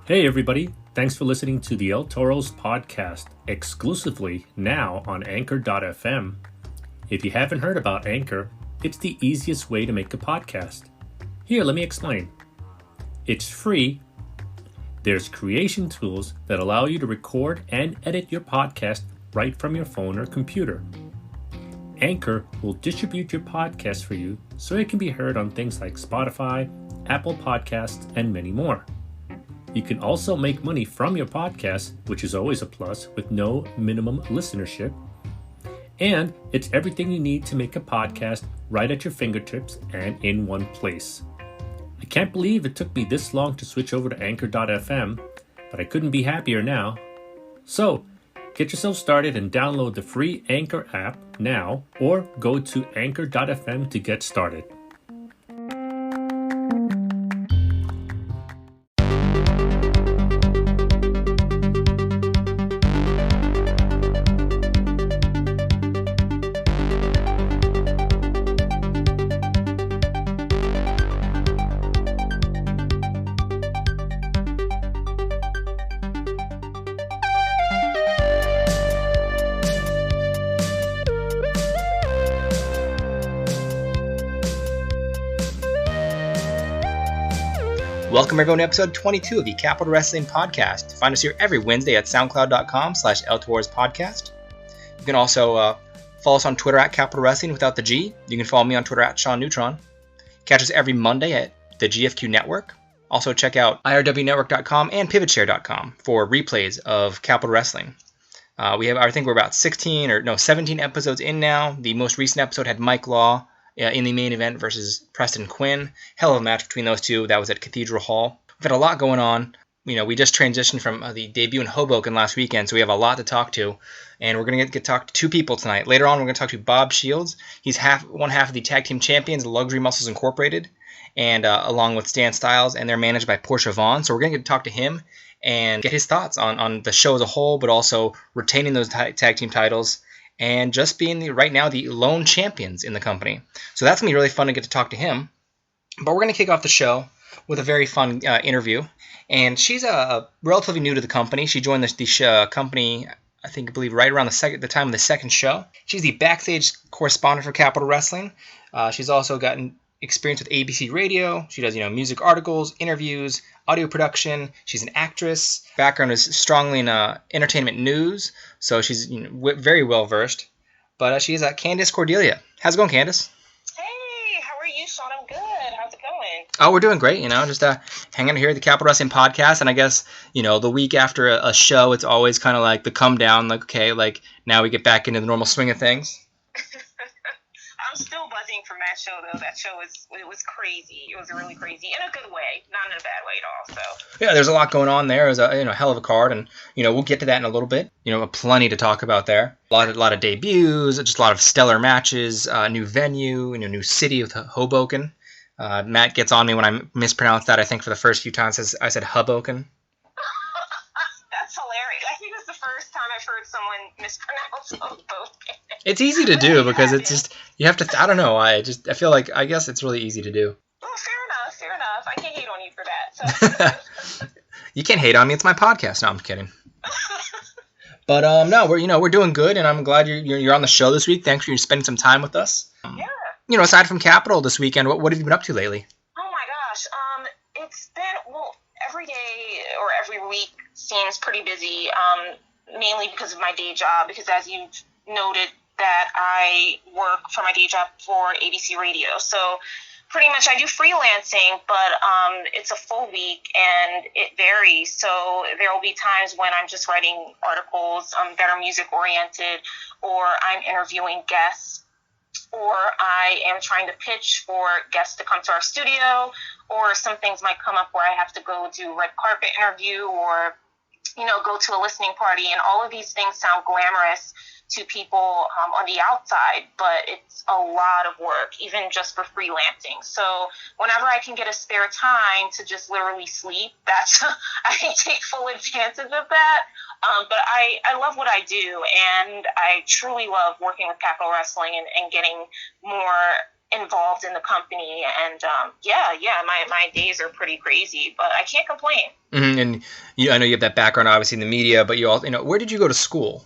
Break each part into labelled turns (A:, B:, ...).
A: Hey everybody, thanks for listening to the El Toro's podcast, exclusively now on Anchor.fm. If you haven't heard about Anchor, it's the easiest way to make a podcast. Here, let me explain. It's free. There's creation tools that allow you to record and edit your podcast right from your phone or computer. Anchor will distribute your podcast for you so it can be heard on things like Spotify, Apple Podcasts, and many more. You can also make money from your podcast, which is always a plus, with no minimum listenership. And it's everything you need to make a podcast right at your fingertips and in one place. I can't believe it took me this long to switch over to Anchor.fm, but I couldn't be happier now. So, get yourself started and download the free Anchor app now, or go to Anchor.fm to get started.
B: Welcome everyone to episode 22 of the Capital Wrestling Podcast. Find us here every Wednesday at soundcloud.com/ElTorresPodcast. You can also follow us on Twitter at Capital Wrestling without the G. You can follow me on Twitter at Sean Neutron. Catch us every Monday at the GFQ Network. Also check out irwnetwork.com and pivotshare.com for replays of Capital Wrestling. I think we're about 17 episodes in now. The most recent episode had Mike Law in the main event versus Preston Quinn. Hell of a match between those two. That was at Cathedral Hall. We've had a lot going on. We just transitioned from the debut in Hoboken last weekend, so we have a lot to talk to. And we're going to get to talk to two people tonight. Later on, we're going to talk to Bob Shields. He's one half of the tag team champions, Luxury Muscles Incorporated, and along with Stan Styles, and they're managed by Portia Vaughn. So we're going to get to talk to him and get his thoughts on the show as a whole, but also retaining those tag team titles and just being right now the lone champions in the company. So that's going to be really fun to get to talk to him. But we're going to kick off the show with a very fun interview. And she's relatively new to the company. She joined the company, I believe, right around the time of the second show. She's the backstage correspondent for Capital Wrestling. She's also gotten experience with ABC Radio. She does, music articles, interviews, audio production. She's an actress. Background is strongly in entertainment news, so she's very well versed. But she is Candace Cordelia. How's it going, Candace?
C: Hey, how are you, Sean? I'm good. How's it going?
B: Oh, we're doing great. Just hanging out here at the Capital Wrestling Podcast, and I guess the week after a show, it's always kind of like the come down. Like, okay, like now we get back into the normal swing of things.
C: I'm still buzzing from that show, though. That show was crazy. It was really crazy in a good way, not in a bad way at all. So
B: yeah, there's a lot going on there. It was a hell of a card, and we'll get to that in a little bit. Plenty to talk about there. A lot of debuts, just a lot of stellar matches, new venue, new city with Hoboken. Matt gets on me when I mispronounce that. I think for the first few times I said Hoboken.
C: That's hilarious. I think it's the first time I've heard someone mispronounce Hoboken.
B: It's easy to do because it's just you have to. I don't know. I feel like I guess it's really easy to do.
C: Well, fair enough. I can't hate on you for that. So.
B: You can't hate on me. It's my podcast. No, I'm kidding. But no, we're doing good, and I'm glad you're on the show this week. Thanks for spending some time with us.
C: Yeah.
B: Aside from Capital this weekend, what have you been up to lately?
C: Oh my gosh. It's been every day or every week seems pretty busy. Mainly because of my day job. Because as you've noted, that I work for my day job for ABC Radio. So pretty much I do freelancing, but it's a full week and it varies. So there will be times when I'm just writing articles that are music oriented, or I'm interviewing guests, or I am trying to pitch for guests to come to our studio, or some things might come up where I have to go do red carpet interview or go to a listening party, and all of these things sound glamorous to people on the outside, but it's a lot of work, even just for freelancing. So whenever I can get a spare time to just literally sleep, I take full advantage of that. But I love what I do, and I truly love working with Capital Wrestling and getting more involved involved in the company. And my days are pretty crazy, but I can't complain.
B: Mm-hmm. And I know you have that background, obviously, in the media, but you also, where did you go to school?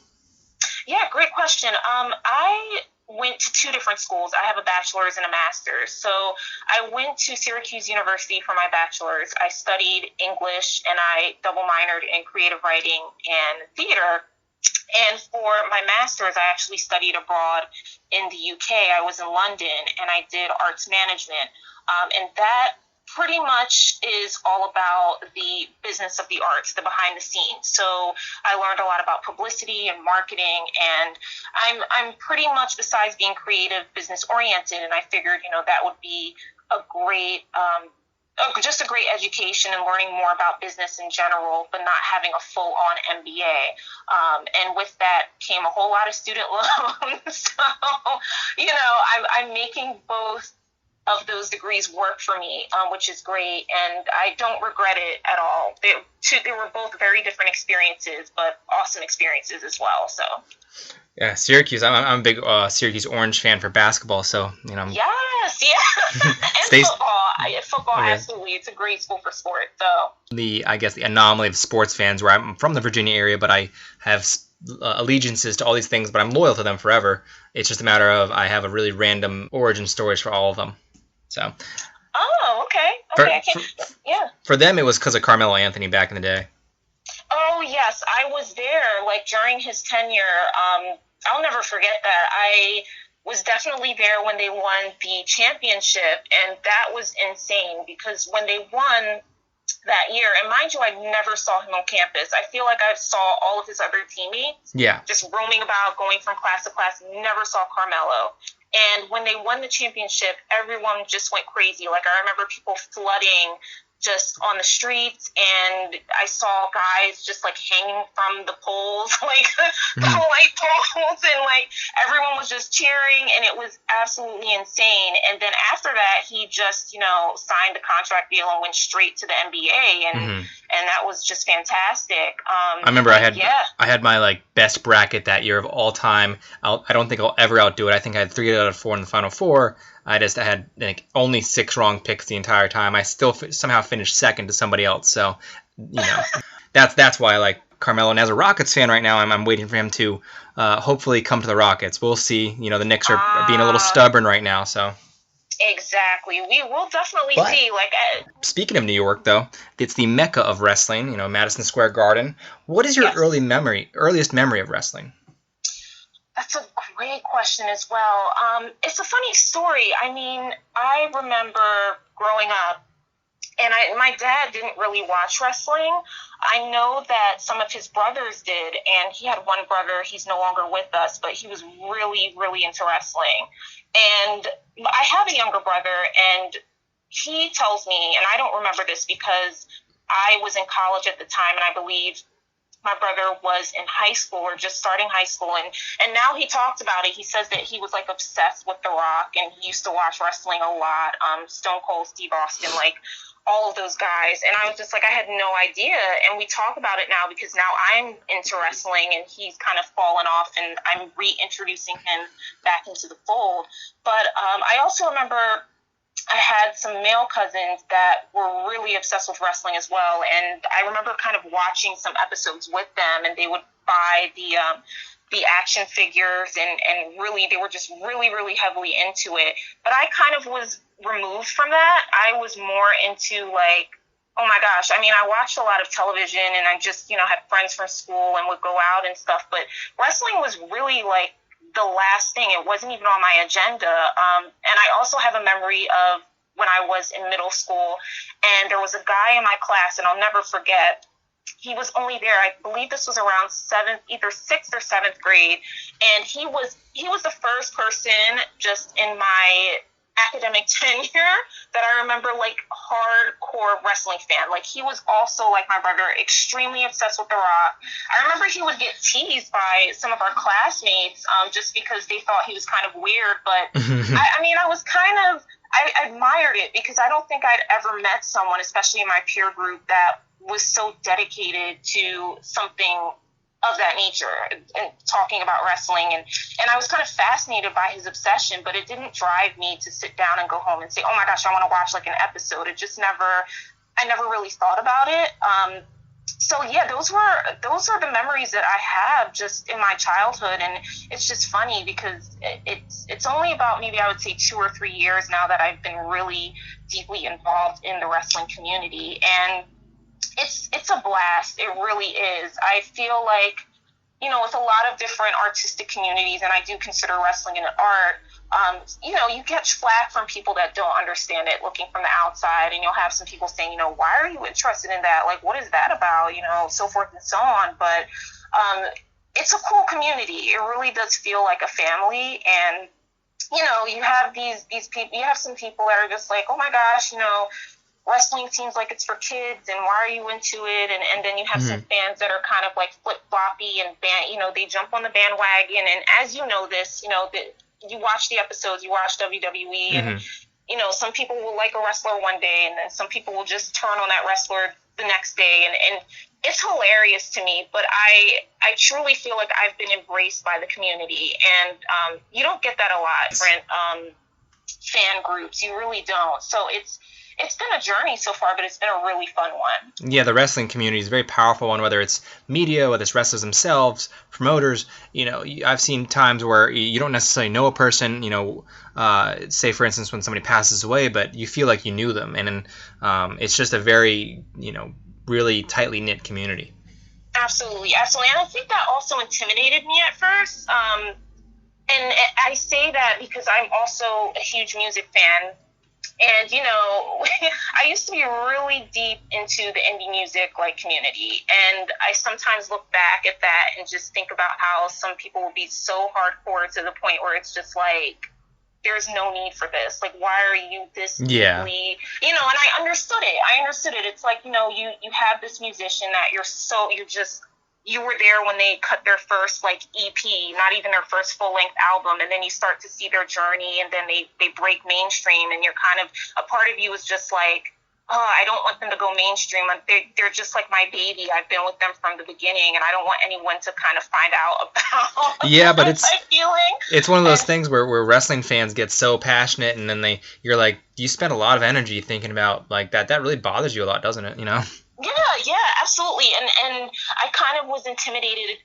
C: Yeah, great question. I went to 2 different schools. I have a bachelor's and a master's. So I went to Syracuse University for my bachelor's. I studied English, and I double minored in creative writing and theater. And for my master's, I actually studied abroad in the UK. I was in London, and I did arts management. And that pretty much is all about the business of the arts, the behind the scenes. So I learned a lot about publicity and marketing, and I'm pretty much, besides being creative, business oriented, and I figured, that would be a great just a great education and learning more about business in general, but not having a full-on MBA. And with that came a whole lot of student loans. So, I'm making both of those degrees work for me, which is great, and I don't regret it at all. They were both very different experiences, but awesome experiences as well. So.
B: Yeah, Syracuse. I'm a big Syracuse Orange fan for basketball, so
C: Yes, yeah, and football,
B: okay.
C: Absolutely. It's a great school for sports. So
B: the anomaly of sports fans, where I'm from the Virginia area, but I have allegiances to all these things, but I'm loyal to them forever. It's just a matter of I have a really random origin stories for all of them. So.
C: Oh, okay.
B: For them, it was because of Carmelo Anthony back in the day.
C: Oh, yes. I was there, during his tenure. I'll never forget that. I was definitely there when they won the championship, and that was insane because when they won that year, and mind you, I never saw him on campus. I feel like I saw all of his other teammates just roaming about, going from class to class, never saw Carmelo. And when they won the championship, everyone just went crazy. I remember people flooding just on the streets, and I saw guys just hanging from the poles, the light poles, and everyone was just cheering, and it was absolutely insane. And then after that, he just signed the contract deal and went straight to the NBA, and that was just fantastic.
B: I remember I had my best bracket that year of all time. I don't think I'll ever outdo it. I think I had 3 out of 4 in the Final Four. I had only 6 wrong picks the entire time. I still somehow finished second to somebody else. So, that's why I like Carmelo. And as a Rockets fan right now, I'm waiting for him to hopefully come to the Rockets. We'll see. The Knicks are being a little stubborn right now. So.
C: Exactly. We will definitely see.
B: Speaking of New York, though, it's the mecca of wrestling. Madison Square Garden. What is your earliest memory of wrestling?
C: That's a great question as well. It's a funny story. I mean, I remember growing up, and my dad didn't really watch wrestling. I know that some of his brothers did, and he had one brother. He's no longer with us, but he was really, really into wrestling. And I have a younger brother, and he tells me, and I don't remember this because I was in college at the time, and I believe my brother was in high school or just starting high school, and now he talked about it. He says that he was obsessed with The Rock, and he used to watch wrestling a lot. Stone Cold Steve Austin, all of those guys. And I was just I had no idea. And we talk about it now because now I'm into wrestling, and he's kind of fallen off, and I'm reintroducing him back into the fold. But I also remember I had some male cousins that were really obsessed with wrestling as well, and I remember kind of watching some episodes with them, and they would buy the action figures, and really they were just really, really heavily into it. But I kind of was removed from that. I was more into oh my gosh, I mean, I watched a lot of television, and I just had friends from school and would go out and stuff, but wrestling was really the last thing. It wasn't even on my agenda. And I also have a memory of when I was in middle school, and there was a guy in my class, and I'll never forget. He was only there, I believe this was around either 6th or 7th grade, and he was the first person just in my academic tenure that I remember hardcore wrestling fan. He was also like my brother, extremely obsessed with The Rock. I remember he would get teased by some of our classmates just because they thought he was kind of weird, but I admired it because I don't think I'd ever met someone, especially in my peer group, that was so dedicated to something of that nature and talking about wrestling. And I was kind of fascinated by his obsession, but it didn't drive me to sit down and go home and say, oh my gosh, I want to watch like an episode. I never really thought about it. So yeah, those are the memories that I have just in my childhood. And it's just funny because it's only about maybe I would say 2 or 3 years now that I've been really deeply involved in the wrestling community. And it's a blast. It really is. I feel like, with a lot of different artistic communities, and I do consider wrestling an art, you catch flack from people that don't understand it looking from the outside, and you'll have some people saying, why are you interested in that? Like, what is that about? So forth and so on. But it's a cool community. It really does feel like a family. And, you have these people, you have some people that are just like, oh my gosh, wrestling seems like it's for kids, and why are you into it? And then you have some fans that are kind of like flip-floppy and they jump on the bandwagon. And as you know this, you watch the episodes, you watch WWE, and some people will like a wrestler one day, and then some people will just turn on that wrestler the next day, and it's hilarious to me. But I truly feel like I've been embraced by the community, and you don't get that a lot. Different fan groups, you really don't. So it's been a journey so far, but it's been a really fun one.
B: Yeah, the wrestling community is a very powerful one, whether it's media, whether it's wrestlers themselves, promoters. I've seen times where you don't necessarily know a person, say, for instance, when somebody passes away, but you feel like you knew them. And it's just a very, really tightly knit community.
C: Absolutely. And I think that also intimidated me at first. And I say that because I'm also a huge music fan. And, I used to be really deep into the indie music community. And I sometimes look back at that and just think about how some people will be so hardcore to the point where it's just like, there's no need for this. Like, why are you this deeply, and I understood it. It's like, you have this musician that you were there when they cut their first EP, not even their first full-length album, and then you start to see their journey, and then they break mainstream, and you're kind of, a part of you is just like, oh, I don't want them to go mainstream. They're just like my baby. I've been with them from the beginning, and I don't want anyone to kind of find out about
B: but it's
C: my feeling. It's
B: one of those things where wrestling fans get so passionate, and then you're like, you spend a lot of energy thinking about that really bothers you a lot, doesn't it?
C: Yeah, absolutely. And I kind of was intimidated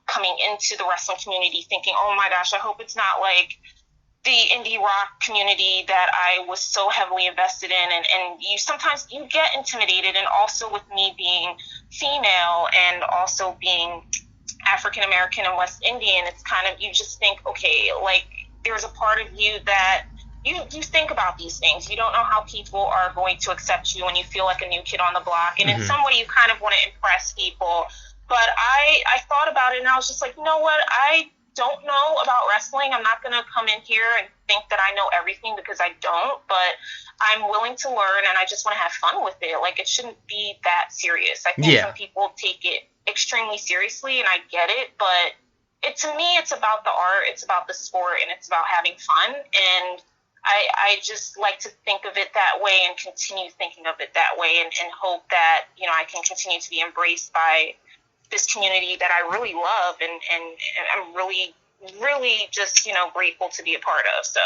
C: coming into the wrestling community thinking, oh my gosh, I hope it's not like the indie rock community that I was so heavily invested in. And you sometimes you get intimidated. And also with me being female and also being African American and West Indian, it's kind of, you just think, okay, there's a part of you that you think about these things. You don't know how people are going to accept you when you feel like a new kid on the block. And in some way, you kind of want to impress people. But I thought about it, and I was just like, you know what? I don't know about wrestling. I'm not going to come in here and think that I know everything, because I don't. But I'm willing to learn, and I just want to have fun with it. It shouldn't be that serious. I think some people take it extremely seriously, and I get it. But to me, it's about the art, it's about the sport, and it's about having fun. And I just like to think of it that way and continue thinking of it that way, and hope that, I can continue to be embraced by this community that I really love, and I'm really, really just, grateful to be a part of. So.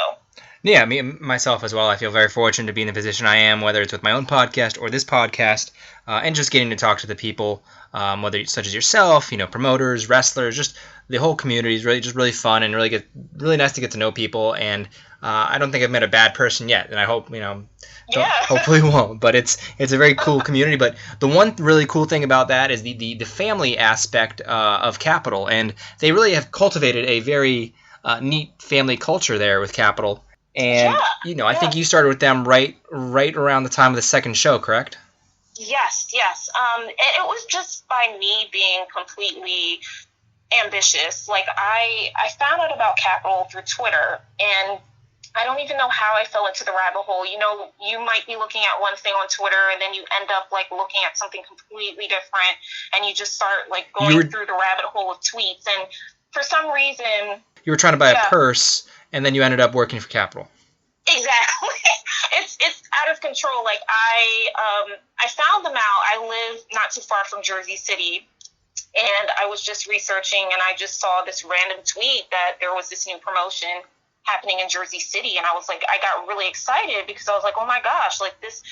B: Yeah, me myself as well. I feel very fortunate to be in the position I am, whether it's with my own podcast or this podcast, and just getting to talk to the people, whether such as yourself, promoters, wrestlers, just the whole community is really fun, and really nice to get to know people. And I don't think I've met a bad person yet, and I hope hopefully won't. But it's a very cool community. But the one really cool thing about that is the family aspect of Capitol, and they really have cultivated a very neat family culture there with Capitol. And I think you started with them right around the time of the second show, correct?
C: Yes. It was just by me being completely ambitious. I found out about Capitol through Twitter, and I don't even know how I fell into the rabbit hole. You might be looking at one thing on Twitter, and then you end up looking at something completely different, and you just start going through the rabbit hole of tweets. And for some reason,
B: you were trying to buy a purse, and then you ended up working for Capitol.
C: Exactly. It's out of control. I found them out. I live not too far from Jersey City, And I was just researching, and I just saw this random tweet that there was this new promotion happening in Jersey City, and I was like, I got really excited because I was like, oh my gosh, like this.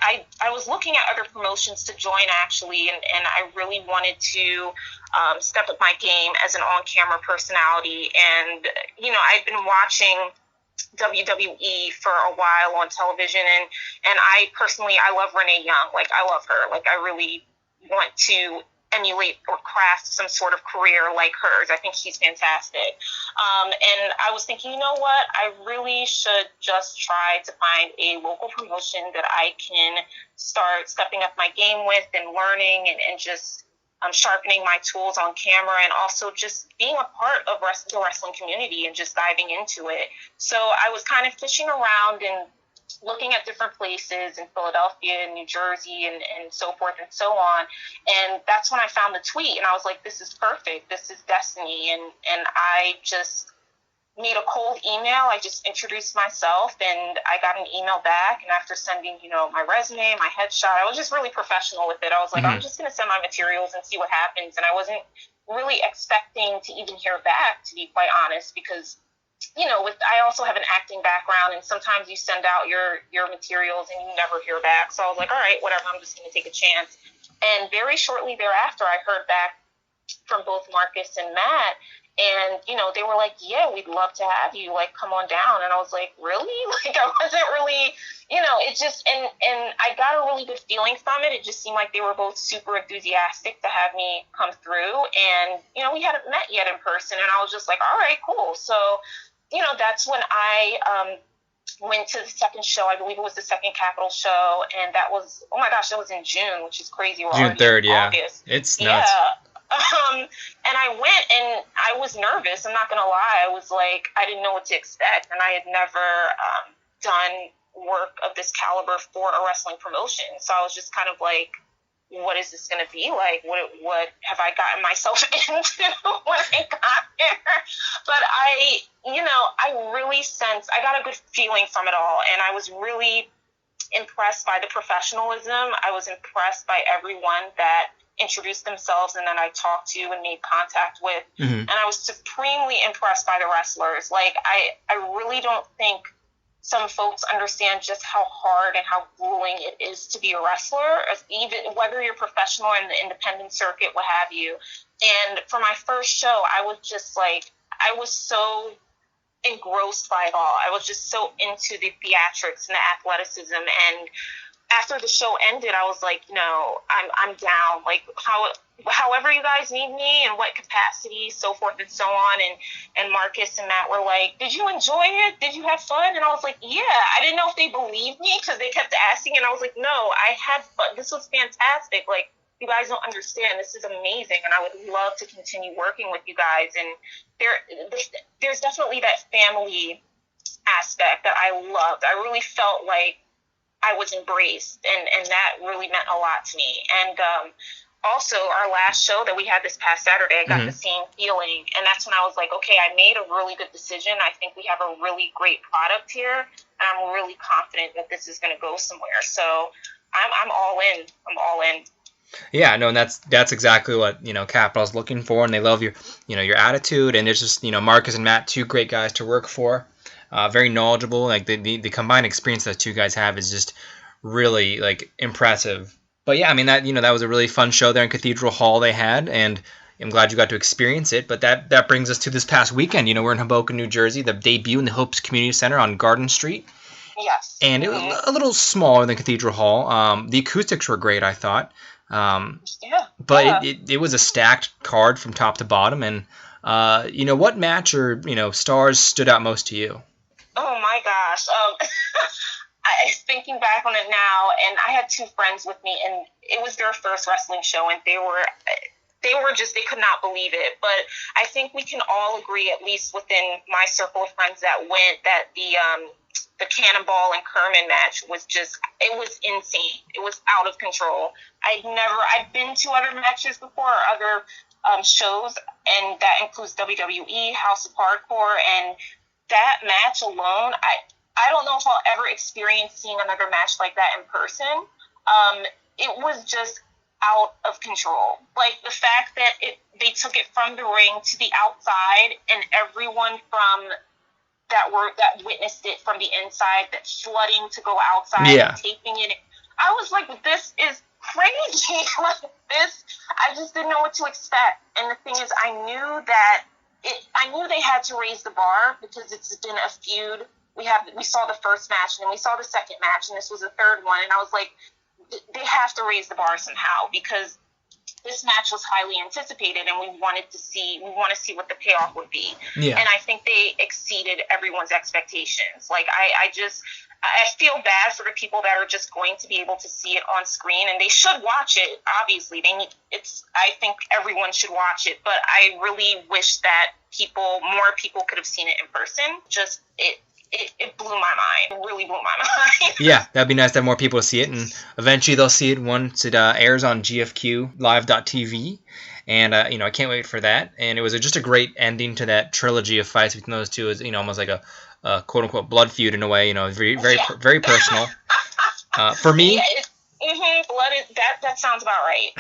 C: I was looking at other promotions to join actually, and I really wanted to step up my game as an on-camera personality. And I'd been watching WWE for a while on television, and I personally, I love Renee Young. Like, I love her. Like, I really want to emulate or craft some sort of career like hers. I think she's fantastic. And I was thinking, you know what? I really should just try to find a local promotion that I can start stepping up my game with and learning and just sharpening my tools on camera, and also just being a part of the wrestling community and just diving into it. So I was kind of fishing around and looking at different places in Philadelphia and New Jersey and so forth and so on. And that's when I found the tweet, and I was like, this is perfect. This is destiny. And I just made a cold email. I just introduced myself, and I got an email back. And after sending, my resume, my headshot, I was just really professional with it. I was like, I'm just going to send my materials and see what happens. And I wasn't really expecting to even hear back, to be quite honest, because I also have an acting background, and sometimes you send out your materials and you never hear back. So I was like, all right, whatever, I'm just going to take a chance. And very shortly thereafter, I heard back from both Marcus and Matt, and, they were like, yeah, we'd love to have you, like, come on down. And I was like, really? Like, I wasn't really, it just, and I got a really good feeling from it. It just seemed like they were both super enthusiastic to have me come through. And, we hadn't met yet in person, and I was just like, all right, cool. So, that's when I went to the second show. I believe it was the second Capitol show, and that was, oh my gosh, that was in June, which is crazy. We're
B: June 3rd, yeah.
C: August.
B: It's nuts.
C: Yeah. And I went, and I was nervous. I'm not going to lie. I was like, I didn't know what to expect, and I had never done work of this caliber for a wrestling promotion. So I was just kind of like, what is this going to be like? What have I gotten myself into when I got there? But I really sensed, I got a good feeling from it all, and I was really impressed by the professionalism. I was impressed by everyone that introduced themselves and then I talked to and made contact with. And I was supremely impressed by the wrestlers. Like, I really don't think some folks understand just how hard and how grueling it is to be a wrestler, even whether you're professional or in the independent circuit, what have you. And for my first show, I was just like, I was so engrossed by it all. I was just so into the theatrics and the athleticism. And after the show ended, I was like, I'm down. Like, however you guys need me, in what capacity, so forth and so on. And Marcus and Matt were like, did you enjoy it? Did you have fun? And I was like, yeah. I didn't know if they believed me because they kept asking. And I was like, no, I had fun. This was fantastic. Like, you guys don't understand. This is amazing. And I would love to continue working with you guys. And there's definitely that family aspect that I loved. I really felt like I was embraced, and that really meant a lot to me. And also, our last show that we had this past Saturday, I got the same feeling, and that's when I was like, okay, I made a really good decision. I think we have a really great product here, and I'm really confident that this is going to go somewhere. So I'm all in. I'm all in.
B: Yeah, no, and that's exactly what Capitol's looking for, and they love your your attitude, and it's just Marcus and Matt, two great guys to work for. Very knowledgeable. Like the combined experience that two guys have is just really like impressive. But yeah, I mean that was a really fun show there in Cathedral Hall they had, and I'm glad you got to experience it. But that brings us to this past weekend. We're in Hoboken, New Jersey. The debut in the Hopes Community Center on Garden Street.
C: Yes.
B: And it was a little smaller than Cathedral Hall. The acoustics were great, I thought. But it was a stacked card from top to bottom. And what match or stars stood out most to you?
C: Oh my gosh. Thinking back on it now, and I had two friends with me, and it was their first wrestling show, and they could not believe it. But I think we can all agree, at least within my circle of friends that went, that the Cannonball and Kerman match was it was insane. It was out of control. I've been to other matches before, or other shows, and that includes WWE, House of Hardcore, and that match alone, I don't know if I'll ever experience seeing another match like that in person. It was just out of control. Like the fact that they took it from the ring to the outside, and everyone that witnessed it from the inside, that flooding to go outside and taping it. I was like, this is crazy. Like this, I just didn't know what to expect. And the thing is, I knew they had to raise the bar because it's been a feud. We saw the first match, and then we saw the second match, and this was the third one. And I was like, they have to raise the bar somehow, because this match was highly anticipated, and we want to see what the payoff would be. Yeah. And I think they exceeded everyone's expectations. Like I feel bad for the people that are just going to be able to see it on screen, and they should watch it. Obviously, I think everyone should watch it, but I really wish that more people could have seen it in person. Just it blew my mind. It really blew my mind.
B: Yeah, that'd be nice to have more people see it, and eventually they'll see it once it airs on GFQ Live.tv. And I can't wait for that. And it was just a great ending to that trilogy of fights between those two. Is almost like a quote unquote blood feud in a way. Very very personal. For me,
C: blood. That sounds about right.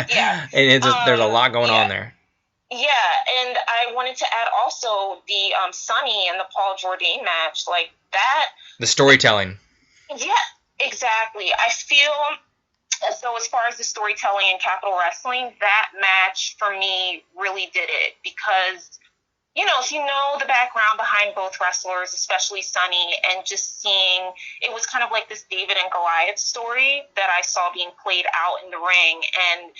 B: Yeah. And there's a lot going on there.
C: Yeah, and I wanted to add also the Sonny and the Paul Jourdain match, like that.
B: The storytelling.
C: Yeah, exactly. I feel as though, as far as the storytelling in Capital Wrestling, that match for me really did it, because if you know the background behind both wrestlers, especially Sonny, and just seeing, it was kind of like this David and Goliath story that I saw being played out in the ring, and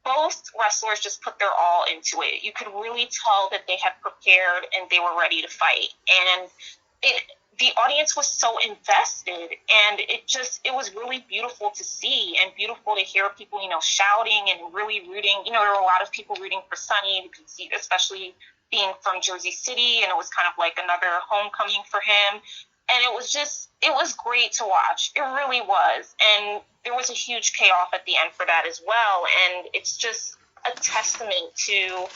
C: both wrestlers just put their all into it. You could really tell that they had prepared and they were ready to fight. And the audience was so invested, and it was really beautiful to see, and beautiful to hear people, shouting and really rooting. There were a lot of people rooting for Sonny, you could see, especially being from Jersey City, and it was kind of like another homecoming for him. And it was great to watch. It really was. And there was a huge payoff at the end for that as well. And it's just a testament to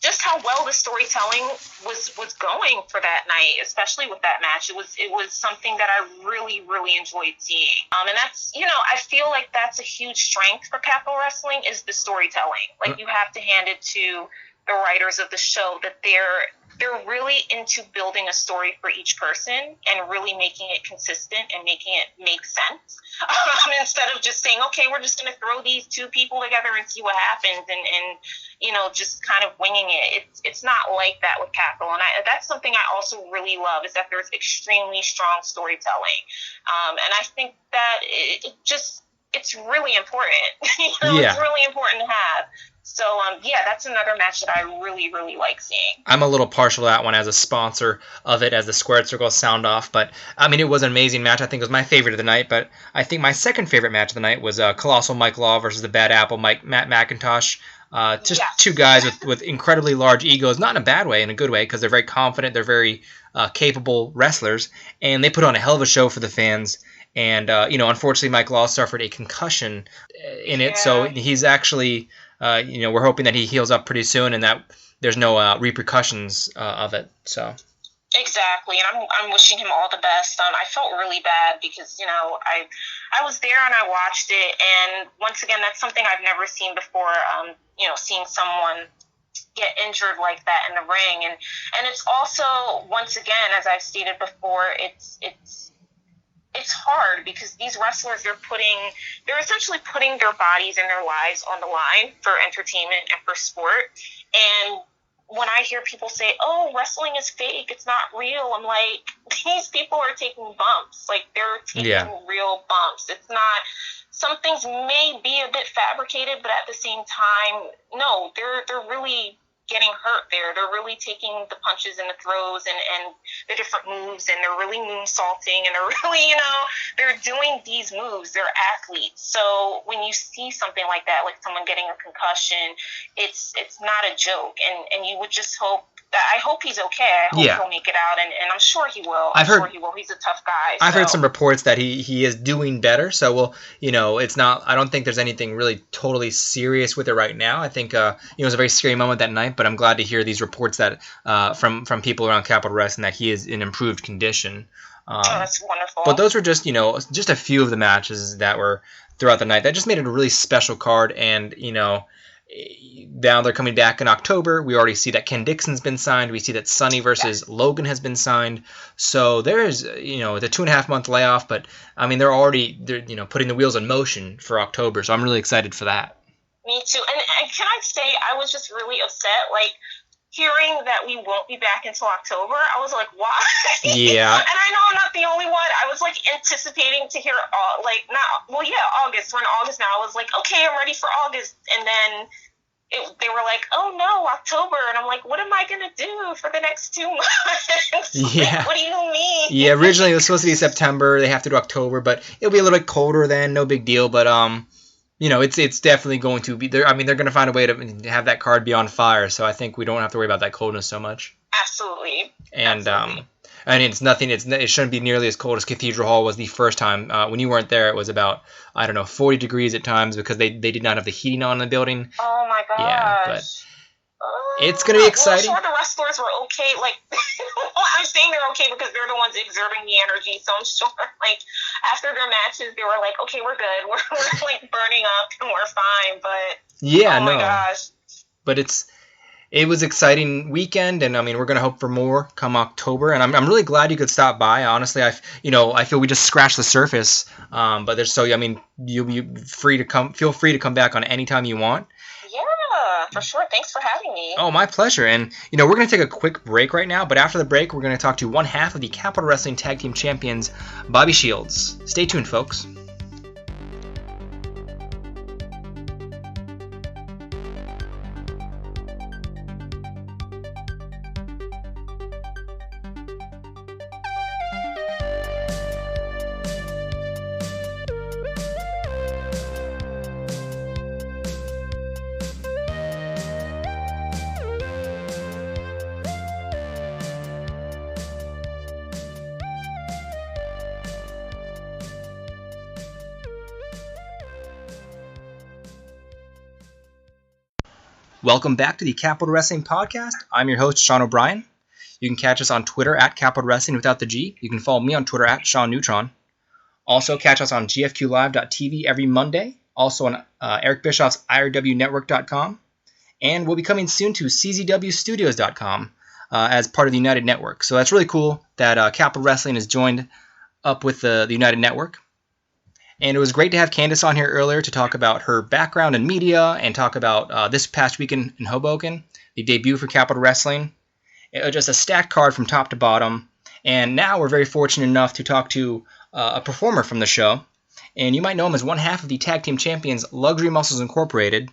C: just how well the storytelling was going for that night, especially with that match. It was something that I really, really enjoyed seeing. And that's, I feel like that's a huge strength for Capital Wrestling, is the storytelling. Like, you have to hand it to the writers of the show that they're really into building a story for each person and really making it consistent and making it make sense, instead of just saying, okay, we're just going to throw these two people together and see what happens, and just kind of winging it. It's not like that with Capital, and that's something I also really love, is that there's extremely strong storytelling, and I think that it's really important. It's really important to have. So, that's another match that I really, really like seeing.
B: I'm a little partial to that one as a sponsor of it, as the Squared Circle sound off. But, it was an amazing match. I think it was my favorite of the night. But I think my second favorite match of the night was Colossal Mike Law versus the Bad Apple Matt McIntosh. Two guys with incredibly large egos, not in a bad way, in a good way, because they're very confident. They're very capable wrestlers. And they put on a hell of a show for the fans. And, unfortunately, Mike Law suffered a concussion in it. So he's actually... we're hoping that he heals up pretty soon and that there's no repercussions of it. So
C: exactly, and I'm wishing him all the best. I felt really bad because I was there and I watched it, and once again, that's something I've never seen before. Seeing someone get injured like that in the ring, and it's also, once again, as I've stated before, it's hard because these wrestlers, they're essentially putting their bodies and their lives on the line for entertainment and for sport. And when I hear people say, oh, wrestling is fake, it's not real, I'm like, these people are taking bumps. Like, they're taking real bumps. It's not, some things may be a bit fabricated, but at the same time, no, they're really getting hurt there. They're really taking the punches and the throws and the different moves, and they're really moonsaulting, and they're really, they're doing these moves. They're athletes. So when you see something like that, like someone getting a concussion, it's not a joke. And you would just hope that, I hope he's okay. I hope he'll make it out, and I'm sure he will. I'm sure he will. He's a tough guy.
B: I've heard some reports that he is doing better. So it's not, I don't think there's anything really totally serious with it right now. I think it was a very scary moment that night, but I'm glad to hear these reports that from people around Capital Wrestling that he is in improved condition.
C: That's wonderful.
B: But those were just, just a few of the matches that were throughout the night. That just made it a really special card. And, now they're coming back in October. We already see that Ken Dixon's been signed. We see that Sonny versus Logan has been signed. So there is, the 2.5 month layoff. But, I mean, they're putting the wheels in motion for October. So I'm really excited for that.
C: Me too. And can I say, I was just really upset, hearing that we won't be back until October. I was like, why?
B: Yeah.
C: And I know I'm not the only one. I was anticipating to hear August. We're in August now. I was like, okay, I'm ready for August. And then they were like, oh no, October. And I'm like, what am I going to do for the next 2 months?
B: Yeah.
C: What do you mean?
B: Yeah, originally it was supposed to be September. They have to do October, but it'll be a little bit colder then. No big deal. But, it's definitely going to be there. I mean, they're going to find a way to have that card be on fire. So I think we don't have to worry about that coldness so much.
C: Absolutely.
B: And it's nothing. It shouldn't be nearly as cold as Cathedral Hall was the first time. When you weren't there, it was about 40 degrees at times because they did not have the heating on in the building.
C: Oh my gosh.
B: Yeah, but it's going to be exciting.
C: Well, I'm sure the wrestlers were okay. I'm saying they're okay because they're the ones exerting the energy. So I'm sure, after their matches, they were like, okay, we're good. We're burning up and we're fine. But my gosh. But
B: it was exciting weekend, and I mean, we're going to hope for more come October. And I'm really glad you could stop by. Honestly, I feel we just scratched the surface. But you'll be free to come. Feel free to come back on any time you want.
C: Yeah, for sure. Thanks for having me.
B: Oh, my pleasure. And, we're going to take a quick break right now. But after the break, we're going to talk to one half of the Capital Wrestling Tag Team Champions, Bobby Shields. Stay tuned, folks. Welcome back to the Capital Wrestling Podcast. I'm your host, Sean O'Brien. You can catch us on Twitter at Capital Wrestling without the G. You can follow me on Twitter at Sean Neutron. Also, catch us on gfqlive.tv every Monday. Also on Eric Bischoff's irwnetwork.com. And we'll be coming soon to czwstudios.com as part of the United Network. So that's really cool that Capital Wrestling has joined up with the United Network. And it was great to have Candace on here earlier to talk about her background in media and talk about this past weekend in Hoboken, the debut for Capital Wrestling. It was just a stacked card from top to bottom. And now we're very fortunate enough to talk to a performer from the show. And you might know him as one half of the Tag Team Champions Luxury Muscles Incorporated,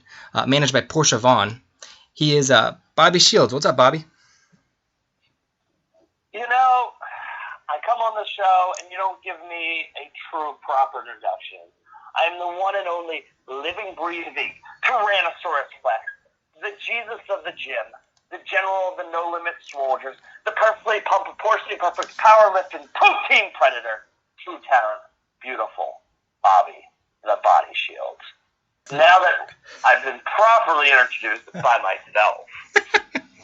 B: managed by Portia Vaughn. He is Bobby Shields. What's up, Bobby?
D: I come on the show and you don't give me a true, proper introduction. I'm the one and only living, breathing Tyrannosaurus Rex, the Jesus of the gym, the general of the No Limit Soldiers, the perfectly perfect powerlifting protein predator, true talent, beautiful Bobby, the Body Shields. Now that I've been properly introduced by myself,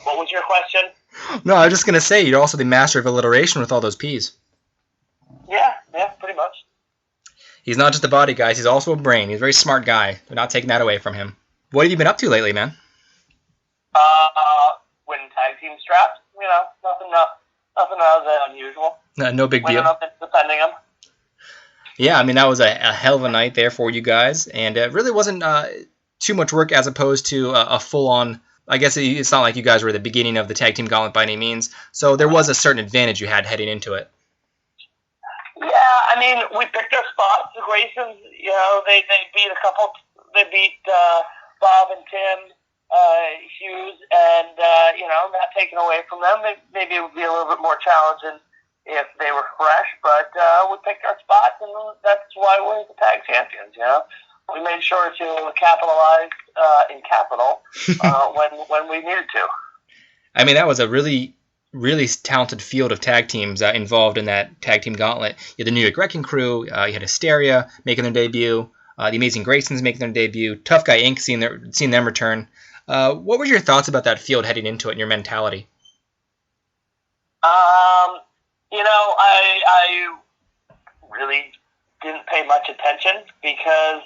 D: what was your question?
B: No, I was just going to say, you're also the master of alliteration with all those P's.
D: Yeah, pretty much.
B: He's not just a body, guys. He's also a brain. He's a very smart guy. We're not taking that away from him. What have you been up to lately, man?
D: Winning tag team straps. Nothing out of the unusual.
B: No big deal.
D: Winning up and defending them.
B: Yeah, I mean, that was a hell of a night there for you guys. And it really wasn't too much work as opposed to a full-on... I guess it's not like you guys were at the beginning of the tag team gauntlet by any means, so there was a certain advantage you had heading into it.
D: Yeah, I mean, we picked our spots. The Graysons, they beat they beat Bob and Tim Hughes, and not taken away from them. Maybe it would be a little bit more challenging if they were fresh, but we picked our spots, and that's why we're the tag champions. We made sure to capitalize in capital when we needed to.
B: I mean, that was a really, really talented field of tag teams involved in that tag team gauntlet. You had the New York Wrecking Crew, you had Hysteria making their debut, the Amazing Graysons making their debut, Tough Guy Inc. seeing them return. What were your thoughts about that field heading into it and your mentality?
D: I really didn't pay much attention because,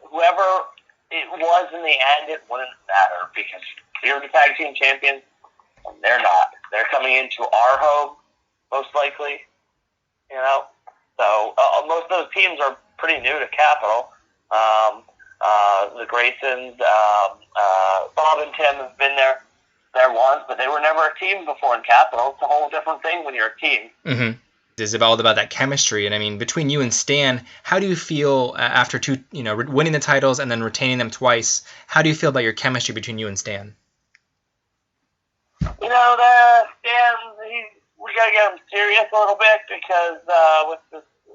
D: whoever it was in the end, it wouldn't matter because we were the tag team champions, and they're not. They're coming into our home, most likely, So most of those teams are pretty new to Capital. The Graysons, Bob and Tim have been there once, but they were never a team before in Capital. It's a whole different thing when you're a team.
B: Mm-hmm. It's all about that chemistry, and I mean, between you and Stan, how do you feel after winning the titles and then retaining them twice? How do you feel about your chemistry between you and Stan?
D: Stan, we gotta get him serious a little bit because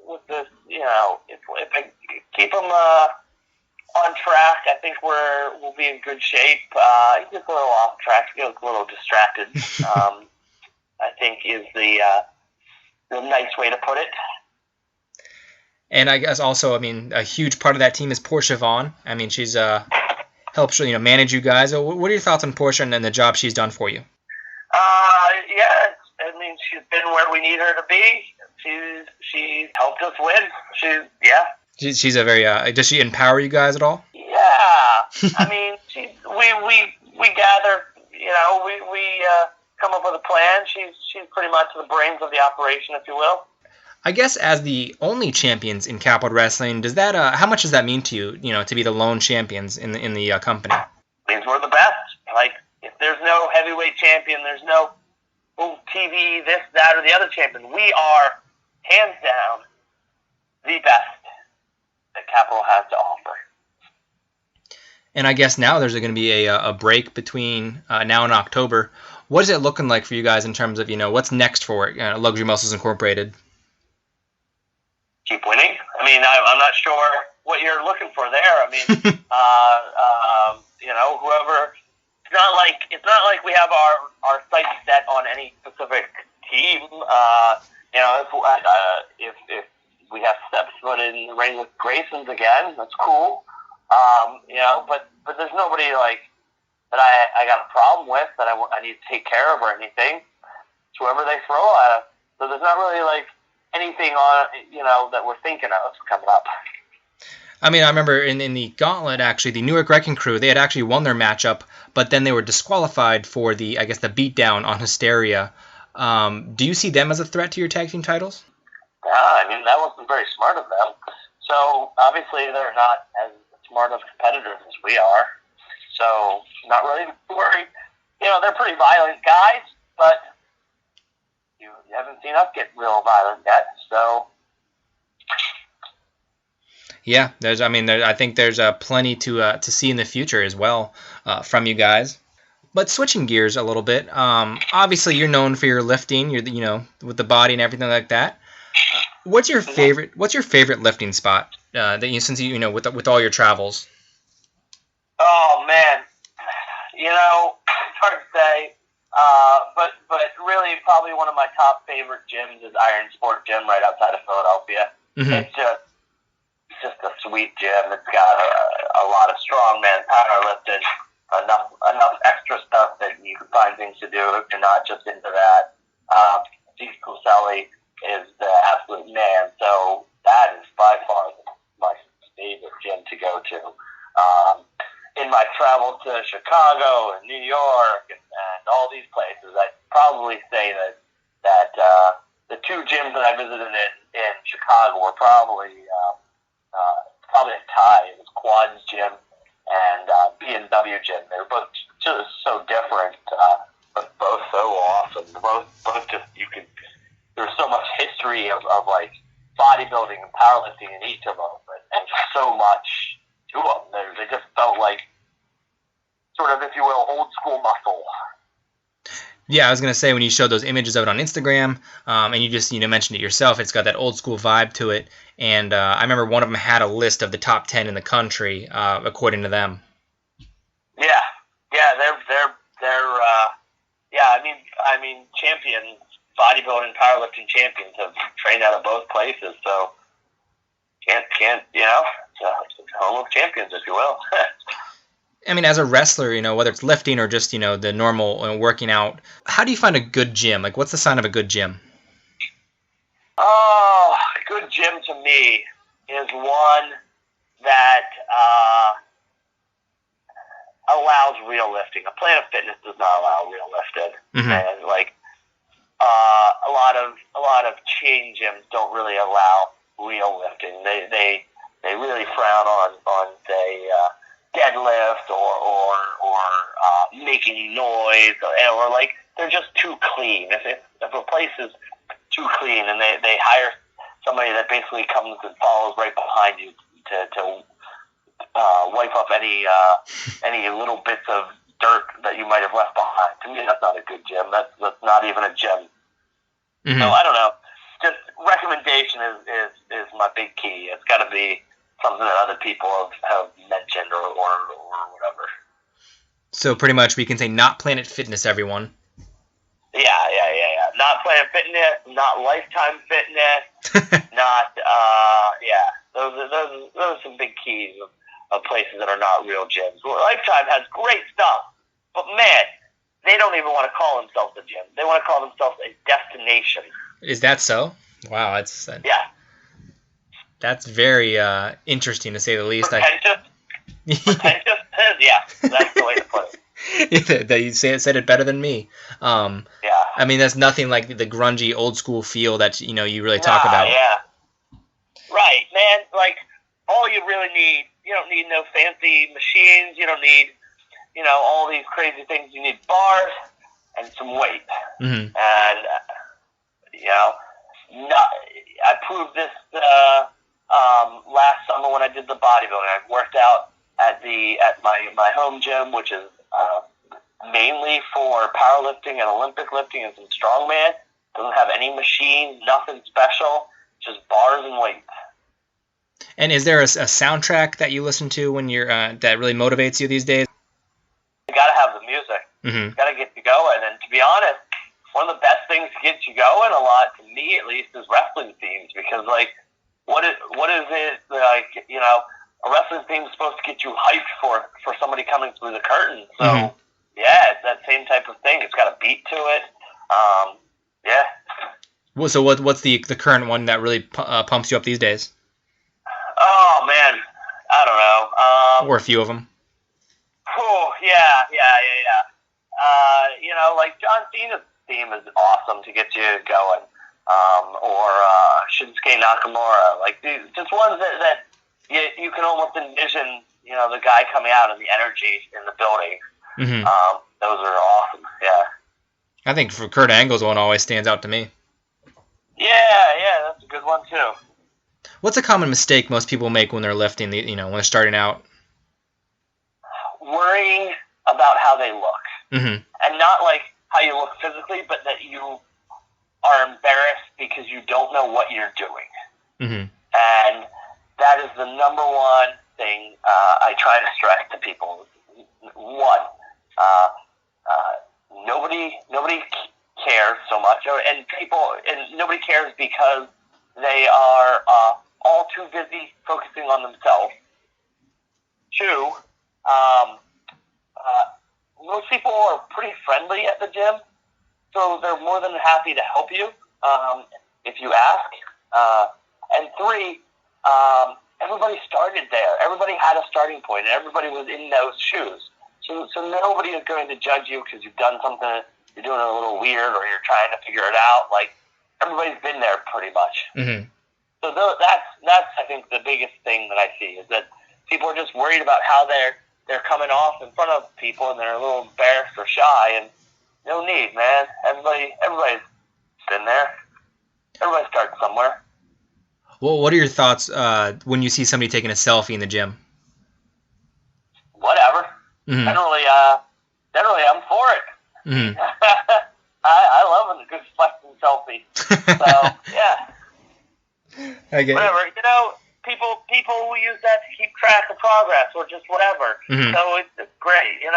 D: with this, if I keep him on track, I think we'll be in good shape. He gets a little off track, he gets a little distracted. I think is the nice way to put it.
B: And I guess also, I mean, a huge part of that team is Portia Vaughn. I mean, she's helps manage you guys. What are your thoughts on Portia and the job she's done for you?
D: I mean, she's been where we need her to be. She helped us win.
B: She's a very. Does she empower you guys at all?
D: Yeah, I mean, we gather. We come up with a plan. She's pretty much the brains of the operation, if you will.
B: I guess as the only champions in Capital Wrestling, does that how much does that mean to you? To be the lone champions in the company.
D: It means we're the best. Like if there's no heavyweight champion, there's no TV, this, that, or the other champion. We are hands down the best that Capital has to offer.
B: And I guess now there's going to be a break between now and October. What is it looking like for you guys in terms of what's next for Luxury Muscles Incorporated?
D: Keep winning. I mean, I'm not sure what you're looking for there. I mean, whoever. It's not like we have our sights set on any specific team. If we have steps foot in the ring with Graysons again, that's cool. But there's nobody that I got a problem with that I need to take care of or anything. It's whoever they throw at us. So there's not really anything on that we're thinking of coming up.
B: I mean, I remember in the Gauntlet, actually, the Newark Wrecking Crew, they had actually won their matchup, but then they were disqualified for the beatdown on Hysteria. Do you see them as a threat to your tag team titles?
D: Yeah, I mean, that wasn't very smart of them. So, obviously, they're not as smart of competitors as we are. So, not really worried. They're pretty violent guys, but you haven't seen us get real violent yet, so...
B: Yeah, I think there's plenty to see in the future as well from you guys. But switching gears a little bit, obviously you're known for your lifting, you're with the body and everything like that. What's your favorite lifting spot since with all your travels?
D: Oh man, it's hard to say, but really probably one of my top favorite gyms is Iron Sport Gym right outside of Philadelphia. Mm-hmm. It's just a sweet gym. It's got a lot of strongman powerlifting, enough extra stuff that you can find things to do if you're not just into that. Steve Coselli is the absolute man, so that is by far my favorite gym to go to. In my travel to Chicago and New York and all these places, I'd probably say that the two gyms that I visited in Chicago were probably a tie. It was Quad's gym and B&W gym. They were both just so different, but both so awesome. Both just there's so much history of bodybuilding and powerlifting in each of them, and so much to them. They just felt like sort of, if you will, old school muscle.
B: Yeah, I was going to say, when you showed those images of it on Instagram, and you just mentioned it yourself, it's got that old school vibe to it. And I remember one of them had a list of the top 10 in the country, according to them.
D: Yeah, I mean, champions, bodybuilding, powerlifting champions have trained out of both places, so can't it's a home of champions, if you will.
B: I mean, as a wrestler, whether it's lifting or just, the normal working out, how do you find a good gym? Like, what's the sign of a good gym?
D: Oh, a good gym to me is one that allows real lifting. A Planet Fitness does not allow real lifting, and like a lot of chain gyms don't really allow real lifting. They really frown on say deadlift or making noise or like they're just too clean. If a place is too clean and they hire somebody that basically comes and follows right behind you to wipe up any little bits of dirt that you might have left behind. To me, that's not a good gym. That's not even a gym. So I don't know. Just recommendation is my big key. It's got to be something that other people have mentioned or whatever. So
B: pretty much we can say not Planet Fitness, everyone.
D: Yeah. Not Planet Fitness, not Lifetime Fitness, not Those are some big keys of places that are not real gyms. Well, Lifetime has great stuff, but man, they don't even want to call themselves a gym. They want to call themselves a destination.
B: Is that so? Wow, that's very interesting to say the least.
D: Pretentious, yeah, that's the way to put it.
B: That you said it better than me.
D: Yeah.
B: I mean, that's nothing like the grungy old school feel that you really talk about.
D: Yeah. Right, man. Like all you really need, you don't need no fancy machines. You don't need, all these crazy things. You need bars and some weight. And I proved this last summer when I did the bodybuilding. I worked out at my home gym, which is mainly for powerlifting and Olympic lifting and some strongman. Doesn't have any machines, nothing special, just bars and weights.
B: And is there a soundtrack that you listen to when you're that really motivates you these days?
D: You gotta have the music. It's gotta get you going. And to be honest, one of the best things to get you going, a lot to me at least, is wrestling themes. Because like, what is it like? A wrestling theme is supposed to get you hyped for somebody coming through the curtain. So yeah, it's that same type of thing. It's got a beat to it. Yeah.
B: Well, so what's the current one that really pumps you up these days?
D: Oh man, I don't know.
B: Or a few of them.
D: Oh yeah. Like John Cena's theme is awesome to get you going. Or Shinsuke Nakamura, like just ones that you can almost envision, the guy coming out and the energy in the building. Those are awesome. Yeah.
B: I think for Kurt Angle's one always stands out to me.
D: Yeah, that's a good one too.
B: What's a common mistake most people make when they're lifting? When they're starting out?
D: Worrying about how they look, and not like how you look physically, but that you are embarrassed because you don't know what you're doing. And that is the number one thing I try to stress to people. One, nobody cares so much, and nobody cares because they are all too busy focusing on themselves. Two, most people are pretty friendly at the gym, so they're more than happy to help you if you ask. And three, everybody started there. Everybody had a starting point, and everybody was in those shoes. So nobody is going to judge you because you've done something, you're doing it a little weird, or you're trying to figure it out. Like, everybody's been there pretty much. So that's I think the biggest thing that I see is that people are just worried about how they're coming off in front of people, and they're a little embarrassed or shy. And no need, man. Everybody's been there. Everybody starts somewhere.
B: Well, what are your thoughts when you see somebody taking a selfie in the gym?
D: Whatever. Generally, I'm for it. I love a good flexing selfie. So yeah.
B: Okay.
D: Whatever. People will use that to keep track of progress or just whatever. So it's great. It's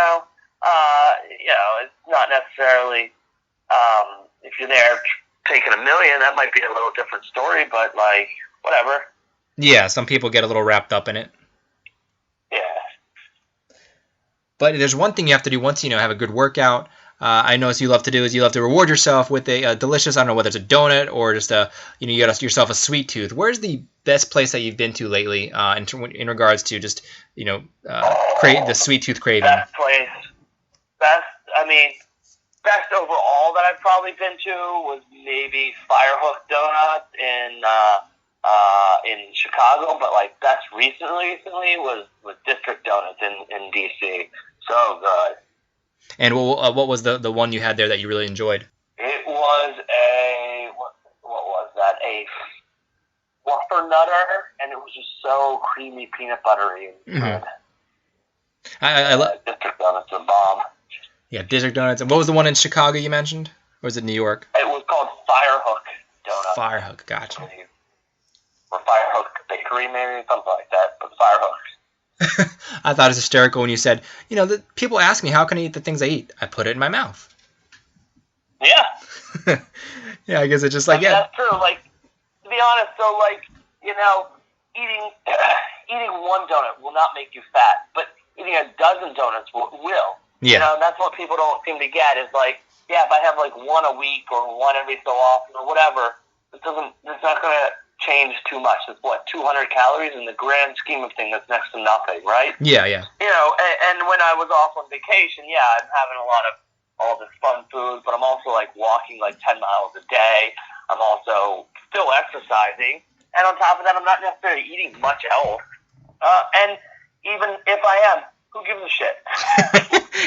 D: not necessarily if you're there taking $1 million, that might be a little different story, but like whatever.
B: Yeah, some people get a little wrapped up in it.
D: Yeah.
B: But there's one thing you have to do once have a good workout. I know what you love to do is you love to reward yourself with a delicious, I don't know whether it's a donut or just you got yourself a sweet tooth. Where's the best place that you've been to lately in regards to just, create the sweet tooth craving?
D: Best place. Best overall that I've probably been to was maybe Firehook Donuts in Chicago, but like best recently was District Donuts in DC. So good. And
B: what was the one you had there that you really enjoyed?
D: It was what was that? A fluffer nutter, and it was just so creamy, peanut buttery.
B: Mm-hmm. I love
D: District Donuts, a bomb.
B: Yeah, District Donuts. And what was the one in Chicago you mentioned? Or was it New York?
D: It was called Firehook Donuts.
B: Firehook, gotcha.
D: Or Firehook Bakery, maybe something like that. But Firehook.
B: I thought it was hysterical when you said, people ask me, how can I eat the things I eat? I put it in my mouth.
D: Yeah.
B: Yeah, I guess it's just like,
D: That's true. Like, to be honest, so, eating one donut will not make you fat, but eating a dozen donuts will.
B: Yeah.
D: That's what people don't seem to get is like, if I have like one a week or one every so often or whatever, it's not going to change too much. It's 200 calories in the grand scheme of things. That's next to nothing, right?
B: Yeah, yeah.
D: And when I was off on vacation, I'm having a lot of all this fun food, but I'm also like walking like 10 miles a day. I'm also still exercising, and on top of that, I'm not necessarily eating much else. And even if I am, who gives a shit?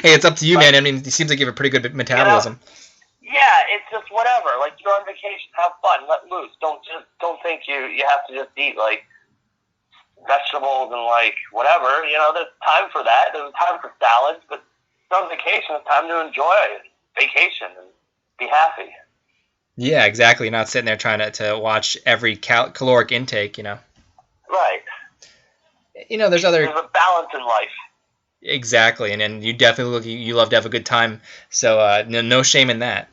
B: Hey, it's up to you, man. I mean, it seems like you have a pretty good metabolism.
D: Yeah, it's just whatever. Like, you're on vacation, have fun, let loose. Don't think you have to just eat like vegetables and like whatever. There's time for that. There's time for salads, but on vacation, it's time to enjoy vacation and be happy.
B: Yeah, exactly. You're not sitting there trying to watch every caloric intake.
D: Right.
B: There's a
D: balance in life.
B: Exactly, and you definitely you love to have a good time, so no shame in that.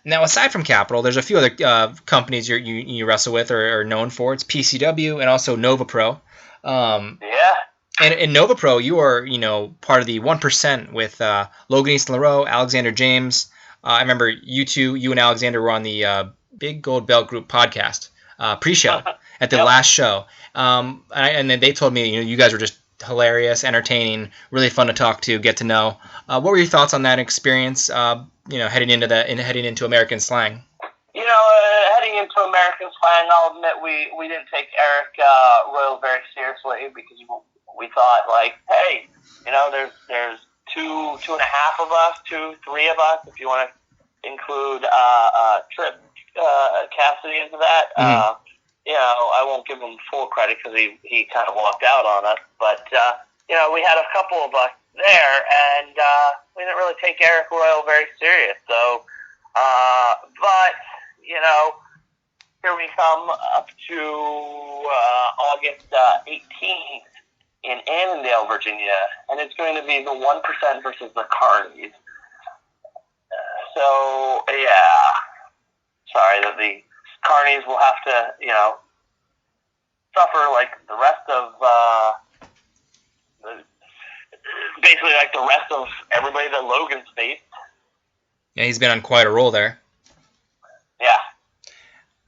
B: Now, aside from Capital, there's a few other companies you wrestle with or are known for. It's PCW and also Nova Pro.
D: Yeah.
B: And in Nova Pro, you are part of the 1% with Logan Easton Laroux, Alexander James. I remember you and Alexander were on the Big Gold Belt Group podcast pre-show at the last show, and then they told me you guys were just hilarious, entertaining, really fun to talk to, get to know. What were your thoughts on that experience? Heading into American Slang.
D: Heading into American Slang, I'll admit we didn't take Eric Royal very seriously because we thought like, hey, there's two and a half of us, 3 of us, if you want to include Trip Cassidy into that.
B: Mm-hmm.
D: I won't give him full credit because he kind of walked out on us. But, we had a couple of us there, and we didn't really take Eric Royal very serious. So, but, here we come up to August 18th in Annandale, Virginia, and it's going to be the 1% versus the Carnies. So, yeah. Sorry that the Carnies will have to, suffer like the rest of, basically like the rest of everybody that Logan's faced.
B: Yeah, he's been on quite a roll there.
D: Yeah.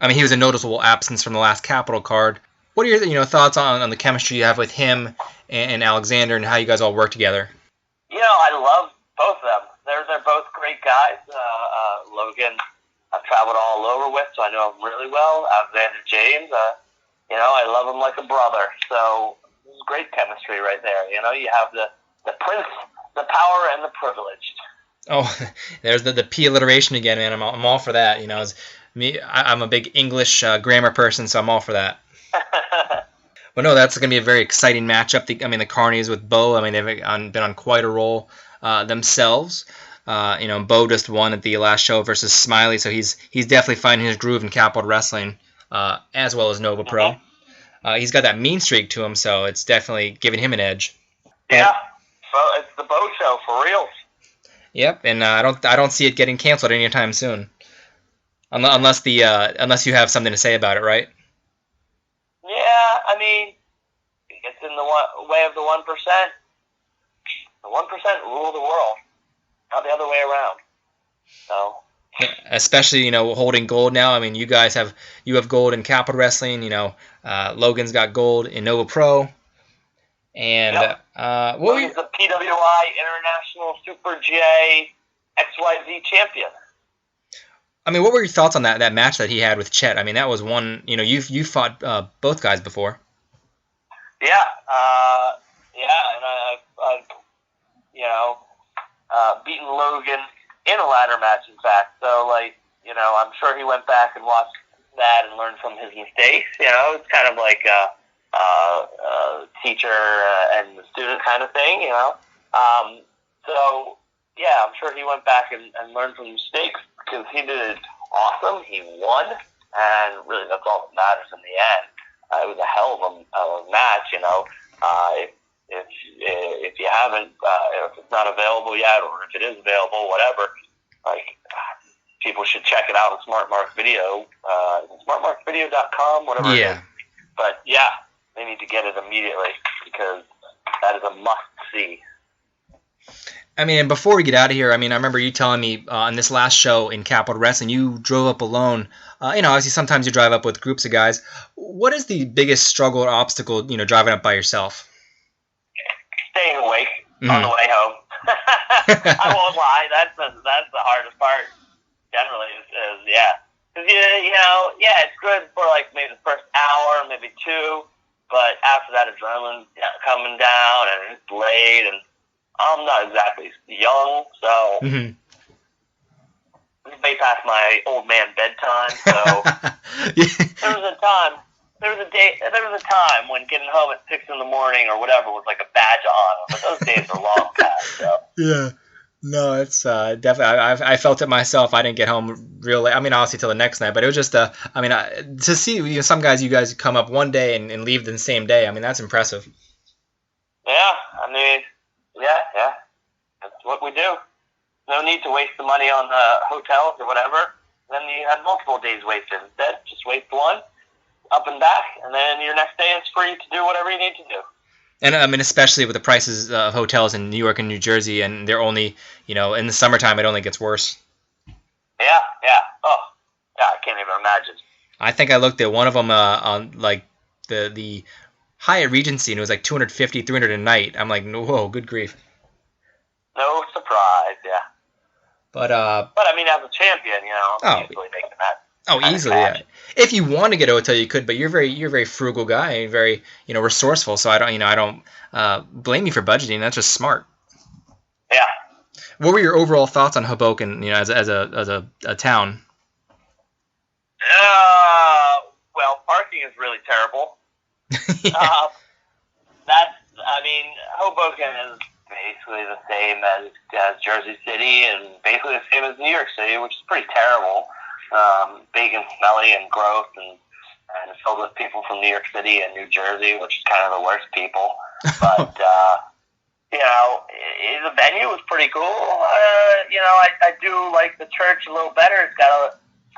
B: I mean, he was a noticeable absence from the last Capital card. What are your thoughts on the chemistry you have with him and Alexander and how you guys all work together?
D: I love both of them. They're both great guys. Logan, I've traveled all over with, so I know him really well. Alexander James, I love him like a brother. So it's great chemistry right there. You have the prince, the power, and the privileged.
B: Oh, there's the P alliteration again, man. I'm all for that. I'm a big English grammar person, so I'm all for that. But no, that's going to be a very exciting matchup. The Carnies with Bo, they've been on quite a roll themselves. Bo just won at the last show versus Smiley, so he's definitely finding his groove in Capital Wrestling, as well as Nova Pro.
D: Mm-hmm.
B: He's got that mean streak to him, so it's definitely giving him an edge.
D: Yeah, so it's the Bo show for real.
B: Yep, and I don't see it getting canceled anytime soon, unless you have something to say about it, right?
D: Yeah, it's in the way of the 1%. The 1% rule the world, not the other way around. So.
B: Especially, holding gold now. I mean, you have gold in Capital Wrestling. Logan's got gold in Nova Pro. And
D: yep. Logan's the PWI International Super J XYZ champion.
B: I mean, what were your thoughts on that match that he had with Chet? I mean, that was one. You fought both guys before.
D: Yeah, and I've beaten Logan in a ladder match, in fact. So, I'm sure he went back and watched that and learned from his mistakes. It's kind of like teacher and the student kind of thing. So, yeah, I'm sure he went back and learned from mistakes because he did awesome. He won, and really that's all that matters in the end. It was a hell of a match. If you haven't, if it's not available yet, or if it is available, whatever, people should check it out on SmartMark Video, smartmarkvideo.com, whatever it is. But yeah, they need to get it immediately because that is a must-see.
B: I mean, and before we get out of here, I mean, I remember you telling me on this last show in Capital Wrestling, you drove up alone. Obviously sometimes you drive up with groups of guys. What is the biggest struggle or obstacle, driving up by yourself?
D: Staying awake on the way home. I won't lie. That's the hardest part. Generally, is because it's good for maybe the first hour, maybe two, but after that, adrenaline coming down and it's late, and I'm not exactly young, so it's way past my old man bedtime. So there was a time when getting home at 6 a.m. or whatever was like a badge of honor, but those days are long past. So.
B: Yeah. No, it's definitely. I felt it myself. I didn't get home real late. I mean, obviously till the next night, but it was just to see some guys. You guys come up one day and leave the same day. I mean, that's impressive.
D: Yeah, I mean, yeah, that's what we do. No need to waste the money on hotels or whatever. Then you have multiple days wasted. Instead, just waste one, up and back, and then your next day is free to do whatever you need to do.
B: And I mean, especially with the prices of hotels in New York and New Jersey, and they're only, in the summertime, it only gets worse.
D: Yeah. Oh, yeah, I can't even imagine.
B: I think I looked at one of them on the Hyatt Regency, and it was like $250, $300 a night. I'm like, whoa, good grief.
D: No surprise, yeah.
B: But
D: I mean, as a champion, easily making that.
B: Oh, easily, yeah. If you want to get a hotel, you could, but you're a very frugal guy and very, resourceful. So I don't blame you for budgeting. That's just smart.
D: Yeah.
B: What were your overall thoughts on Hoboken, as a town?
D: Well, parking is really terrible. Hoboken is basically the same as Jersey City and basically the same as New York City, which is pretty terrible. Big and smelly and gross and filled with people from New York City and New Jersey, which is kind of the worst people. But, the venue was pretty cool. I do like the church a little better.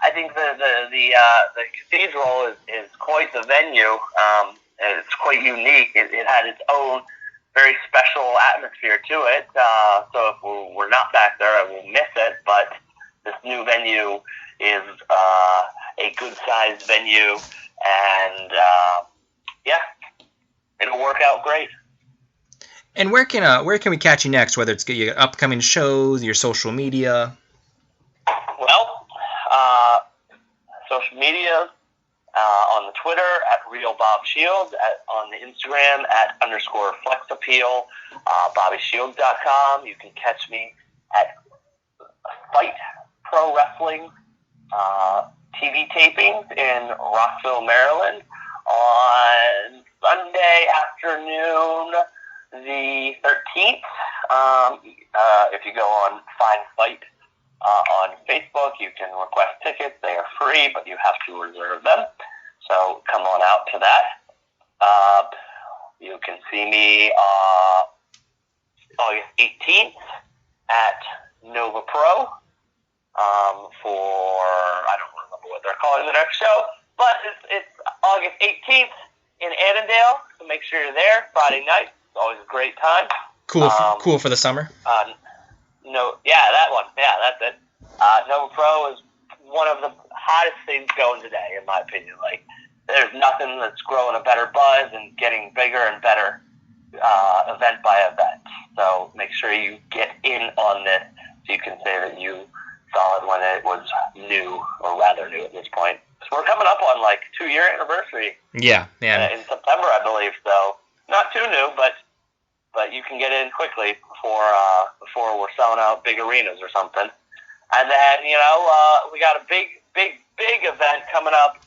D: I think the cathedral is quite the venue. It's quite unique. It had its own very special atmosphere to it. So if we're not back there, I will miss it. But this new venue is a good-sized venue, and it'll work out great.
B: And where can we catch you next? Whether it's your upcoming shows, your social media.
D: Well, social media on the Twitter at RealBobShields, on the Instagram at _FlexAppeal, BobbyShields.com. You can catch me at Fight Pro Wrestling TV tapings in Rockville, Maryland on Sunday afternoon, the 13th. If you go on Find Fight on Facebook, you can request tickets. They are free, but you have to reserve them. So come on out to that. You can see me August 18th at Nova Pro. I don't remember what they're calling the next show, but it's August 18th in Annandale, so make sure you're there. Friday night, it's always a great time.
B: Cool for the summer.
D: That one. Yeah, that's it. Nova Pro is one of the hottest things going today, in my opinion. Like, there's nothing that's growing a better buzz and getting bigger and better event by event. So make sure you get in on this so you can say that you saw it when it was new, or rather new at this point. So we're coming up on like 2-year anniversary.
B: Yeah.
D: In September, I believe. So not too new, but you can get in quickly before we're selling out big arenas or something. And then, we got a big event coming up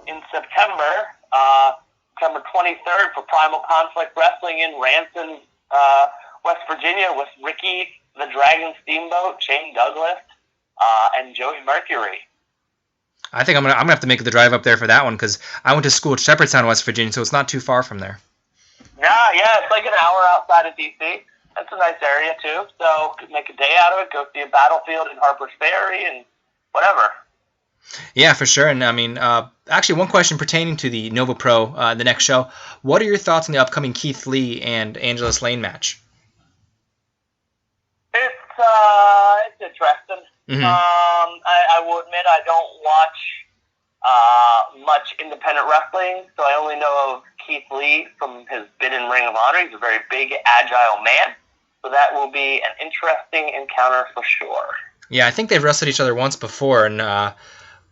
D: in September, September 23rd for Primal Conflict Wrestling in Ranson, West Virginia, with Ricky the Dragon Steamboat, Shane Douglas, and Joey Mercury.
B: I think I'm gonna have to make the drive up there for that one, because I went to school at Shepherdstown, West Virginia, so it's not too far from there.
D: Yeah, it's like an hour outside of D.C. That's a nice area, too. So make a day out of it, go see a battlefield in Harper's Ferry and whatever.
B: Yeah, for sure. And, I mean, actually, one question pertaining to the Nova Pro, the next show. What are your thoughts on the upcoming Keith Lee and Angela Slane match?
D: It's interesting.
B: Mm-hmm.
D: I will admit I don't watch much independent wrestling, so I only know of Keith Lee from his bit in Ring of Honor. He's a very big, agile man, so that will be an interesting encounter for sure.
B: Yeah, I think they've wrestled each other once before, and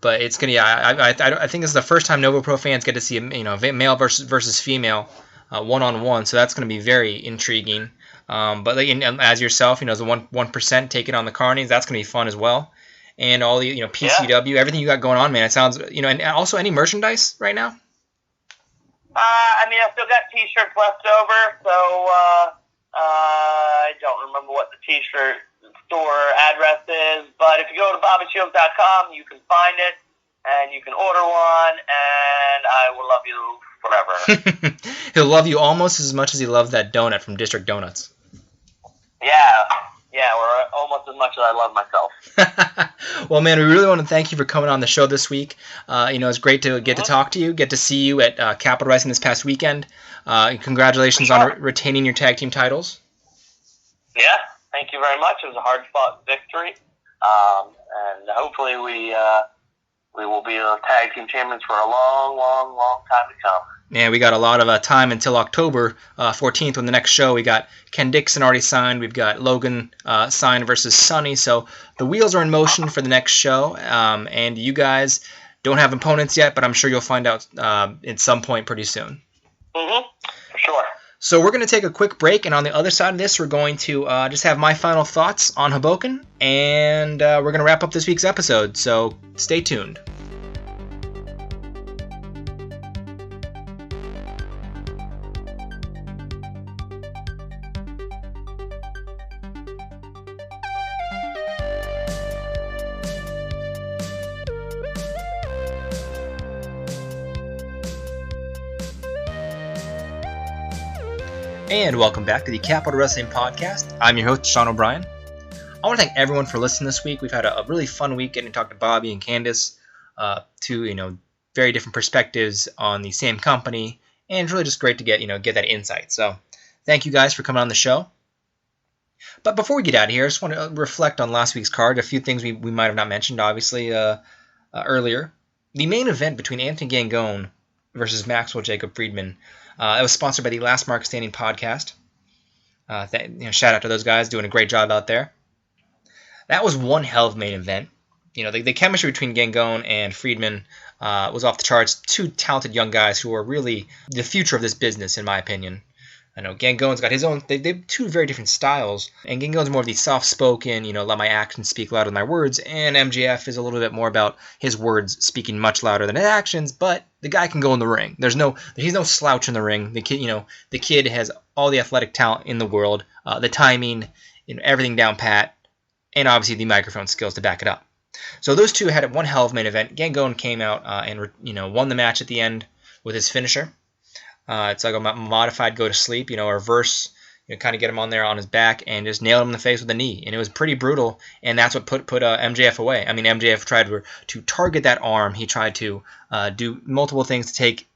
B: but it's gonna. I think this is the first time Nova Pro fans get to see male versus female 1-on-1, so that's gonna be very intriguing. But as yourself, the 1% taking on the Carnies, that's gonna be fun as well. And all the PCW, everything you got going on, man. It sounds and also any merchandise right now.
D: I still got T-shirts left over, so I don't remember what the T-shirt store address is. But if you go to BobbyShields.com, you can find it, and you can order one, and I will love you forever.
B: He'll love you almost as much as he loves that donut from District Donuts.
D: Yeah, or almost as much as I love myself.
B: Well, man, we really want to thank you for coming on the show this week. It's great to get to talk to you, get to see you at Capital Wrestling this past weekend. Congratulations on retaining your tag team titles.
D: Yeah, thank you very much. It was a hard-fought victory, and hopefully we will be the tag team champions for a long, long, long time to come.
B: Yeah, we got a lot of time until October 14th when the next show. We got Ken Dixon already signed. We've got Logan signed versus Sonny. So the wheels are in motion for the next show. And you guys don't have opponents yet, but I'm sure you'll find out at some point pretty soon.
D: Mm-hmm. For sure.
B: So we're going to take a quick break. And on the other side of this, we're going to just have my final thoughts on Hoboken. And we're going to wrap up this week's episode. So stay tuned. And welcome back to the Capital Wrestling Podcast. I'm your host, Sean O'Brien. I want to thank everyone for listening this week. We've had a really fun week getting to talk to Bobby and Candace, two very different perspectives on the same company, and it's really just great to get that insight. So thank you guys for coming on the show. But before we get out of here, I just want to reflect on last week's card. A few things we might have not mentioned, obviously, earlier. The main event between Anthony Gangone versus Maxwell Jacob Friedman. It was sponsored by the Last Mark Standing podcast. Shout out to those guys doing a great job out there. That was one hell of a main event. The chemistry between Gangone and Friedman was off the charts. Two talented young guys who are really the future of this business, in my opinion. I know Gangone's got his own. They have two very different styles, and Gangone's more of the soft-spoken, let my actions speak louder than my words, and MJF is a little bit more about his words speaking much louder than his actions. But the guy can go in the ring. He's no slouch in the ring. The kid has all the athletic talent in the world, the timing, everything down pat, and obviously the microphone skills to back it up. So those two had one hell of a main event. Gangone came out and won the match at the end with his finisher. It's like a modified go to sleep, a reverse, kind of get him on there on his back and just nail him in the face with a knee. And it was pretty brutal, and that's what put MJF away. I mean, MJF tried to target that arm. He tried to do multiple things to take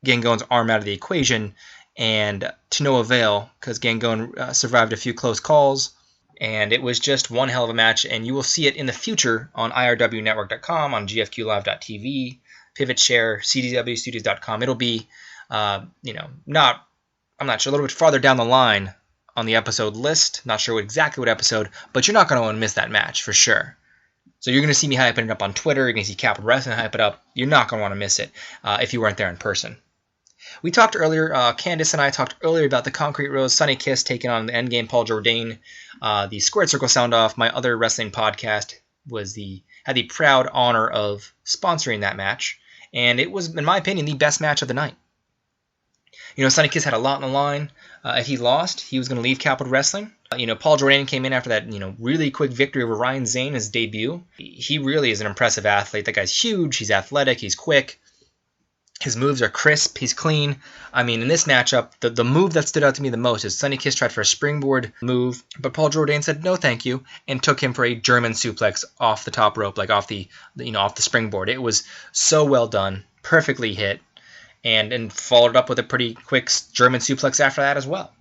B: Gangone's arm out of the equation, and to no avail because Gangone survived a few close calls, and it was just one hell of a match, and you will see it in the future on irwnetwork.com, on gfqlive.tv, PivotShare, cdwstudios.com. It'll be, I'm not sure, a little bit farther down the line on the episode list. Not sure exactly what episode, but you're not going to want to miss that match for sure. So you're going to see me hyping it up on Twitter. You're going to see Capital Wrestling hype it up. You're not going to want to miss it if you weren't there in person. We talked earlier, Candace and I talked earlier about the Concrete Rose Sunny Kiss taking on the Endgame Paul Jourdain. The Squared Circle Sound Off, my other wrestling podcast, had the proud honor of sponsoring that match. And it was, in my opinion, the best match of the night. Sunny Kiss had a lot on the line. If he lost, he was going to leave Capital Wrestling. Paul Jourdain came in after that, really quick victory over Ryan Zane, his debut. He really is an impressive athlete. That guy's huge. He's athletic. He's quick. His moves are crisp. He's clean. In this matchup, the move that stood out to me the most is Sunny Kiss tried for a springboard move, but Paul Jourdain said no thank you and took him for a German suplex off the top rope, like off the springboard. It was so well done, perfectly hit, and followed up with a pretty quick German suplex after that as well.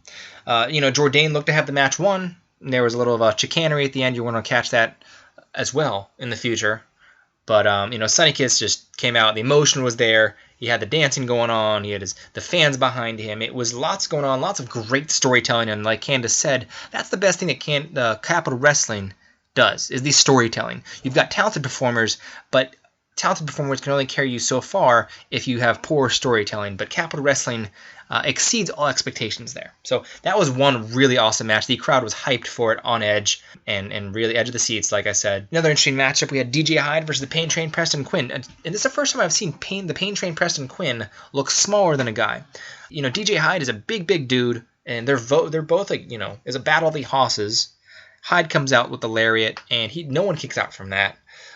B: Jourdain looked to have the match won. There was a little of a chicanery at the end. You're going to catch that as well in the future. But, Sunny Kiss just came out. The emotion was there. He had the dancing going on. He had the fans behind him. It was lots going on, lots of great storytelling. And like Candace said, that's the best thing that Capital Wrestling does, is the storytelling. You've got talented performers, but talented performers can only carry you so far if you have poor storytelling. But Capital Wrestling exceeds all expectations there. So that was one really awesome match. The crowd was hyped for it, on edge, and really edge of the seats, like I said. Another interesting matchup, we had DJ Hyde versus the Pain Train Preston Quinn. And this is the first time I've seen the Pain Train Preston Quinn look smaller than a guy. DJ Hyde is a big dude, and they're both it's a battle of the hosses. Hyde comes out with the lariat, and no one kicks out from that.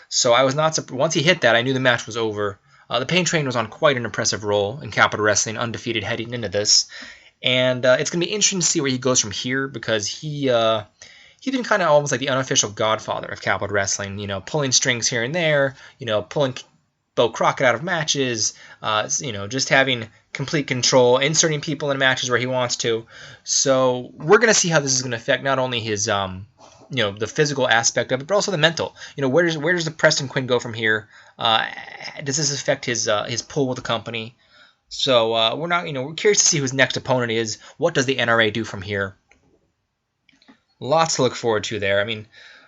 B: So I was not surprised. Once he hit that, I knew the match was over. The Pain Train was on quite an impressive roll in Capital Wrestling, undefeated heading into this. And it's going to be interesting to see where he goes from here, because he's been kind of almost like the unofficial godfather of Capital Wrestling, pulling strings here and there, pulling Bo Crockett out of matches, just having complete control, inserting people in matches where he wants to. So we're going to see how this is going to affect not only his the physical aspect of it, but also the mental. Where does the Preston Quinn go from here? Does this affect his pull with the company? So we're curious to see who his next opponent is. What does the NRA do from here? Lots to look forward to there.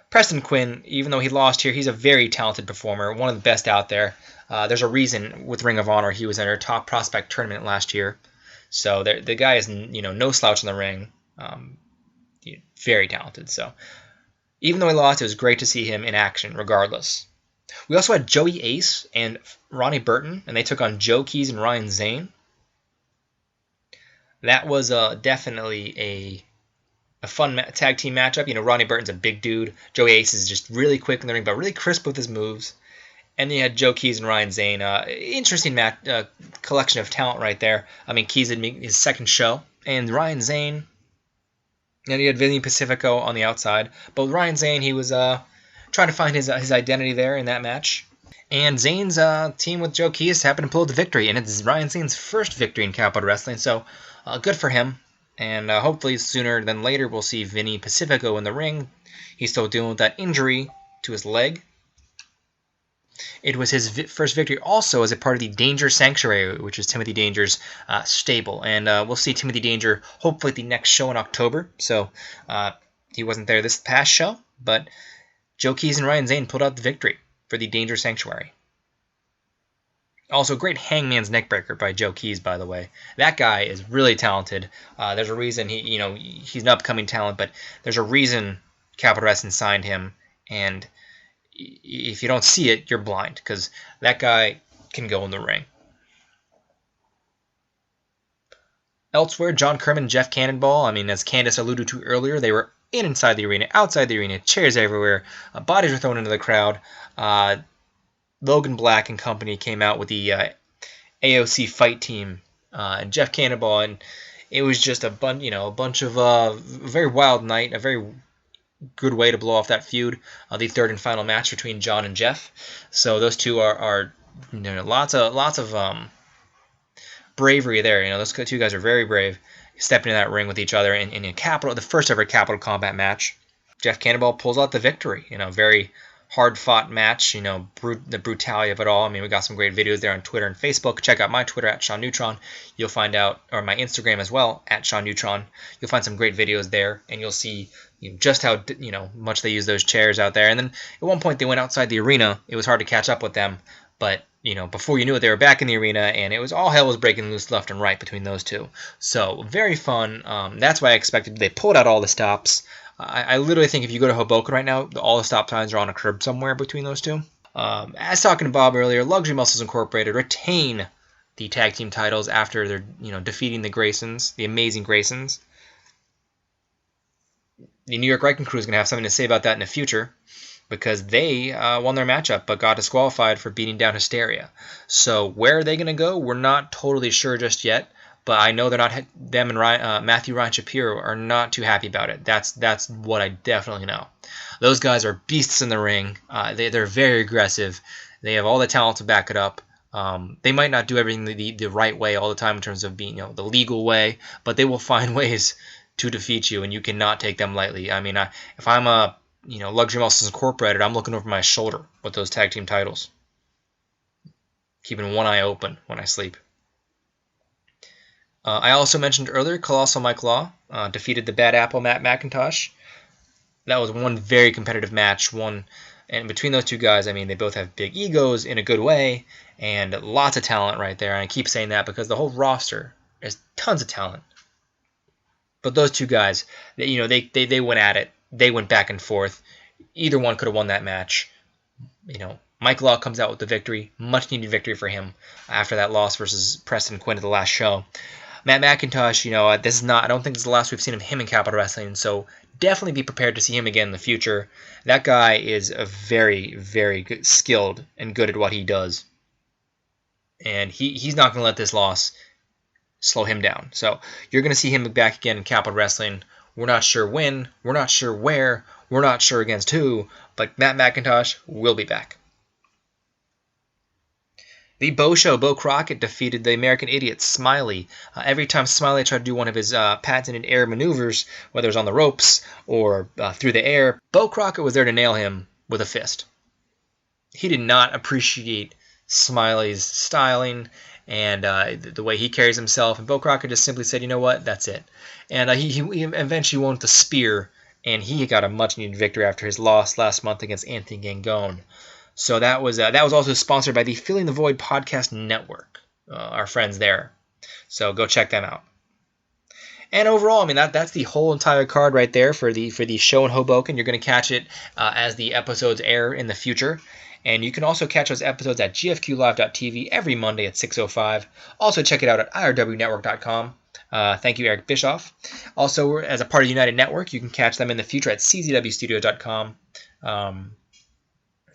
B: Preston Quinn, even though he lost here, he's a very talented performer, one of the best out there. There's a reason with Ring of Honor he was in our top prospect tournament last year. So the guy is no slouch in the ring. Very talented. So even though he lost, it was great to see him in action regardless. We also had Joey Ace and Ronnie Burton, and they took on Joe Keys and Ryan Zane. That was definitely a fun tag team matchup. Ronnie Burton's a big dude. Joey Ace is just really quick in the ring, but really crisp with his moves. And then you had Joe Keys and Ryan Zane. Interesting collection of talent right there. Keys had his second show, and Ryan Zane. And you had Vinny Pacifico on the outside. But with Ryan Zane, he was trying to find his identity there in that match. And Zane's team with Joe Keys happened to pull the victory. And it's Ryan Zane's first victory in Capital Wrestling. So good for him. And hopefully sooner than later we'll see Vinny Pacifico in the ring. He's still dealing with that injury to his leg. It was his first victory also as a part of the Danger Sanctuary, which is Timothy Danger's stable. And we'll see Timothy Danger hopefully at the next show in October. So he wasn't there this past show, but Joe Keys and Ryan Zane pulled out the victory for the Danger Sanctuary. Also, great Hangman's Neckbreaker by Joe Keys, by the way. That guy is really talented. There's a reason he's an upcoming talent, but there's a reason Capital Wrestling signed him, and if you don't see it, you're blind, because that guy can go in the ring. Elsewhere, John Kerman, Jeff Cannonball. As Candace alluded to earlier, they were inside the arena, outside the arena, chairs everywhere, bodies were thrown into the crowd. Logan Black and company came out with the AOC fight team, and Jeff Cannonball, and it was just a bunch of very wild night, a very good way to blow off that feud, the third and final match between John and Jeff. So those two are lots of bravery there. Those two guys are very brave, stepping in that ring with each other in the first ever Capital Combat match. Jeff Cannonball pulls out the victory. Very hard-fought match. The brutality of it all. We got some great videos there on Twitter and Facebook. Check out my Twitter at Sean Neutron. You'll find out, or my Instagram as well at Sean Neutron. You'll find some great videos there, and you'll see just how much they use those chairs out there. And then at one point they went outside the arena. It was hard to catch up with them, but before you knew it, they were back in the arena, and it was all hell was breaking loose left and right between those two. So very fun. That's why I expected. They pulled out all the stops. I literally think if you go to Hoboken right now, all the stop signs are on a curb somewhere between those two. As talking to Bob earlier, Luxury Muscles Incorporated retain the tag team titles after they're defeating the Graysons, the Amazing Graysons. The New York Wrecking Crew is going to have something to say about that in the future, because they won their matchup but got disqualified for beating down Hysteria. So where are they going to go? We're not totally sure just yet, but I know they're not. Them and Matthew Ryan Shapiro are not too happy about it. That's what I definitely know. Those guys are beasts in the ring. They're very aggressive. They have all the talent to back it up. They might not do everything the right way all the time in terms of being the legal way, but they will find ways to defeat you, and you cannot take them lightly. If I'm a Luxury Muscles Incorporated, I'm looking over my shoulder with those tag team titles, keeping one eye open when I sleep. I also mentioned earlier, Colossal Mike Law defeated the Bad Apple Matt McIntosh. That was one very competitive match. And between those two guys, they both have big egos in a good way, and lots of talent right there. And I keep saying that because the whole roster is tons of talent. But those two guys, they went at it. They went back and forth. Either one could have won that match. Mike Law comes out with the victory. Much needed victory for him after that loss versus Preston Quinn at the last show. Matt McIntosh, I don't think this is the last we've seen of him in Capital Wrestling, so definitely be prepared to see him again in the future. That guy is a very, very good, skilled and good at what he does. And he's not going to let this loss slow him down. So you're going to see him back again in Capital Wrestling. We're not sure when, we're not sure where, we're not sure against who, but Matt McIntosh will be back. The Bo Show, Bo Crockett defeated the American Idiot, Smiley. Every time Smiley tried to do one of his patented air maneuvers, whether it was on the ropes or through the air, Bo Crockett was there to nail him with a fist. He did not appreciate Smiley's styling and the way he carries himself, and Bo Crockett just simply said, you know what, that's it. And he eventually won with the spear, and he got a much-needed victory after his loss last month against Anthony Gangone. So that was also sponsored by the Filling the Void Podcast Network, our friends there. So go check them out. And overall, that's the whole entire card right there for the show in Hoboken. You're going to catch it as the episodes air in the future. And you can also catch those episodes at gfqlive.tv every Monday at 6:05. Also check it out at irwnetwork.com. Thank you, Eric Bischoff. Also, as a part of United Network, you can catch them in the future at czwstudio.com.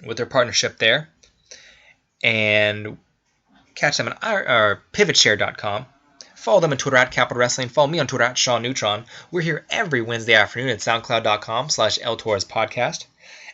B: With their partnership there, and catch them on pivotshare.com. Follow them on Twitter at Capital Wrestling. Follow me on Twitter at Sean Neutron. We're here every Wednesday afternoon at soundcloud.com/LTorresPodcast.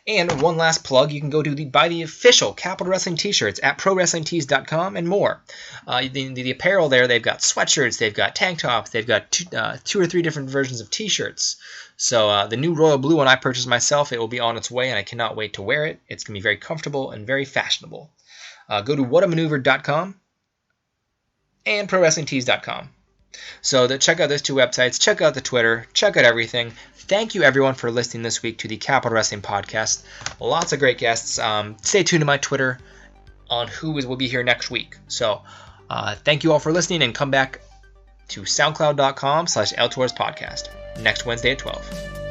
B: And one last plug, you can go to buy the official Capital Wrestling t-shirts at prowrestlingtees.com and more. The apparel there, they've got sweatshirts, they've got tank tops, they've got two or three different versions of t-shirts. So the new royal blue one I purchased myself, it will be on its way, and I cannot wait to wear it. It's going to be very comfortable and very fashionable. Go to whatamaneuver.com and prowrestlingtees.com. So check out those two websites, check out the Twitter, check out everything. Thank you, everyone, for listening this week to the Capital Wrestling Podcast. Lots of great guests. Stay tuned to my Twitter on who will be here next week. So thank you all for listening, and come back to soundcloud.com/LTorresPodcast next Wednesday at 12.